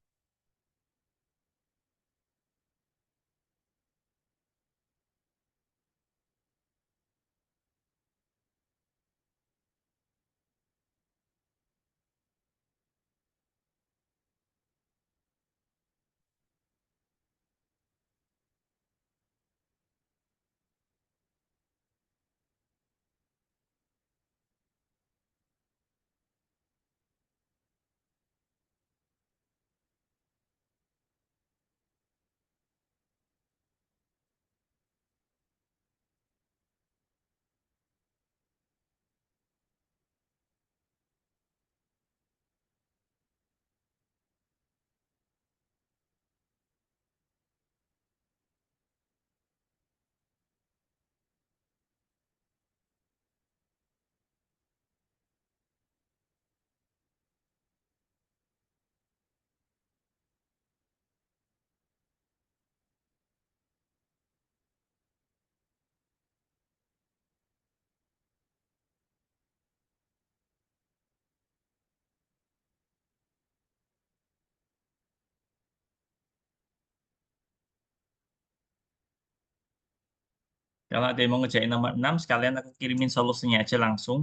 Kalau ada yang mau ngerjain nomor 6, sekalian aku kirimin solusinya aja langsung.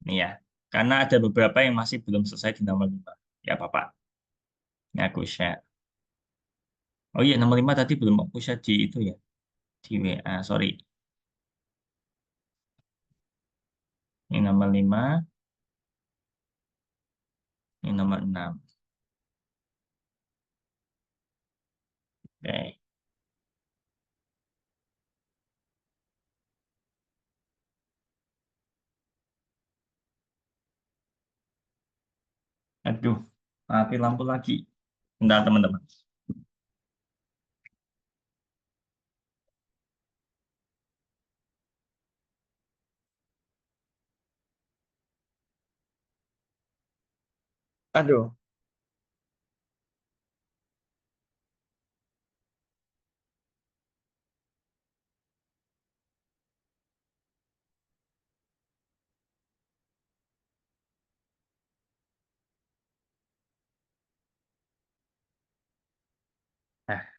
Nih ya. Karena ada beberapa yang masih belum selesai di nomor 5. Ya, Bapak. Ini aku share. Oh iya, nomor 5 tadi belum aku share di itu ya. Di WA, sorry. Ini nomor 5, ini nomor 6. Oke. Aduh, mati lampu lagi. Bentar, teman-teman. Aduh. Nah,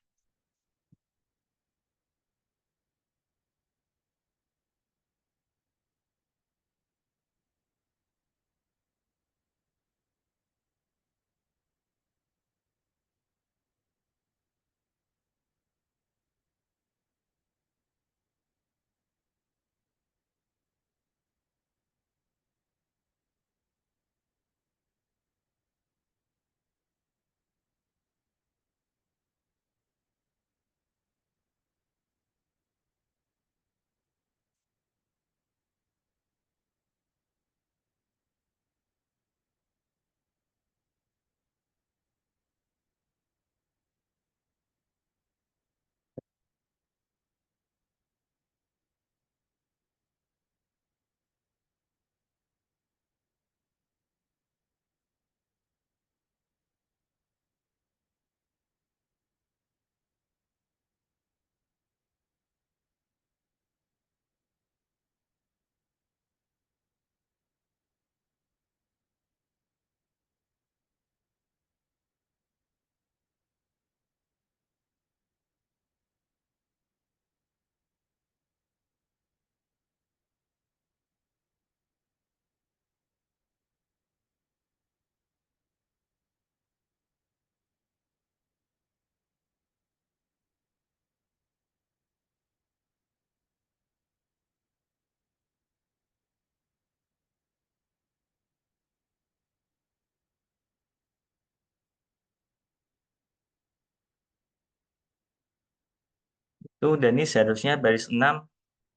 itu udah nih seharusnya baris 6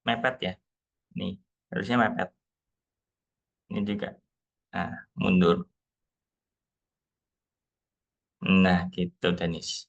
mepet ya. Nih, harusnya mepet. Ini juga. Nah, mundur. Nah, gitu, Danis.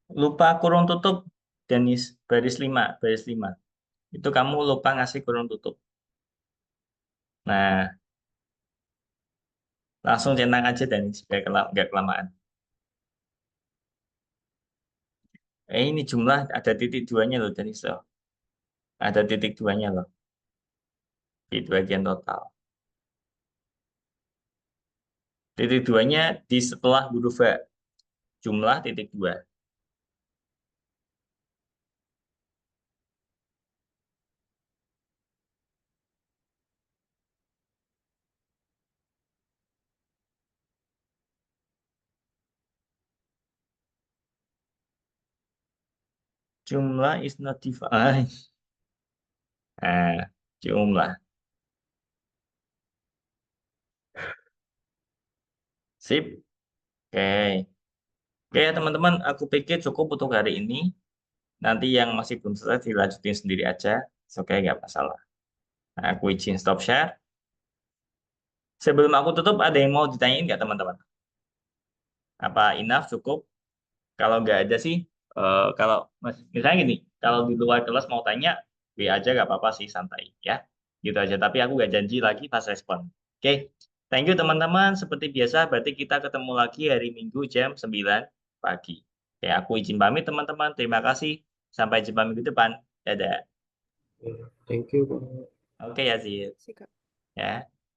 Lupa kurung tutup, Danis, baris 5, baris 5. Itu kamu lupa ngasih kurung tutup. Nah, langsung centang aja, Danis, biar nggak kelamaan. Ini jumlah ada titik duanya loh, Danis. Loh. Ada titik duanya loh, di bagian total. Titik duanya di setelah huruf H. Jumlah titik 2. Jumlah is not defined. Nah, jumlah. Sip. Oke. Oke, teman-teman, aku pikir cukup untuk hari ini. Nanti yang masih belum selesai dilanjutin sendiri aja. Oke, nggak masalah. Nah, aku izin stop share. Sebelum aku tutup, ada yang mau ditanyain nggak, teman-teman? Apa enough, cukup? Kalau nggak ada sih, kalau misalnya gini, kalau di luar kelas mau tanya, B aja nggak apa-apa sih, santai ya. Gitu aja. Tapi aku nggak janji lagi pas respon. Oke, thank you teman-teman. Seperti biasa, berarti kita ketemu lagi hari Minggu jam 9 pagi. Oke, aku izin pamit teman-teman. Terima kasih. Sampai jumpa minggu depan. Dadah. Ya, thank you, Pak. Oke ya, Zid. Sih, Kak. Ya.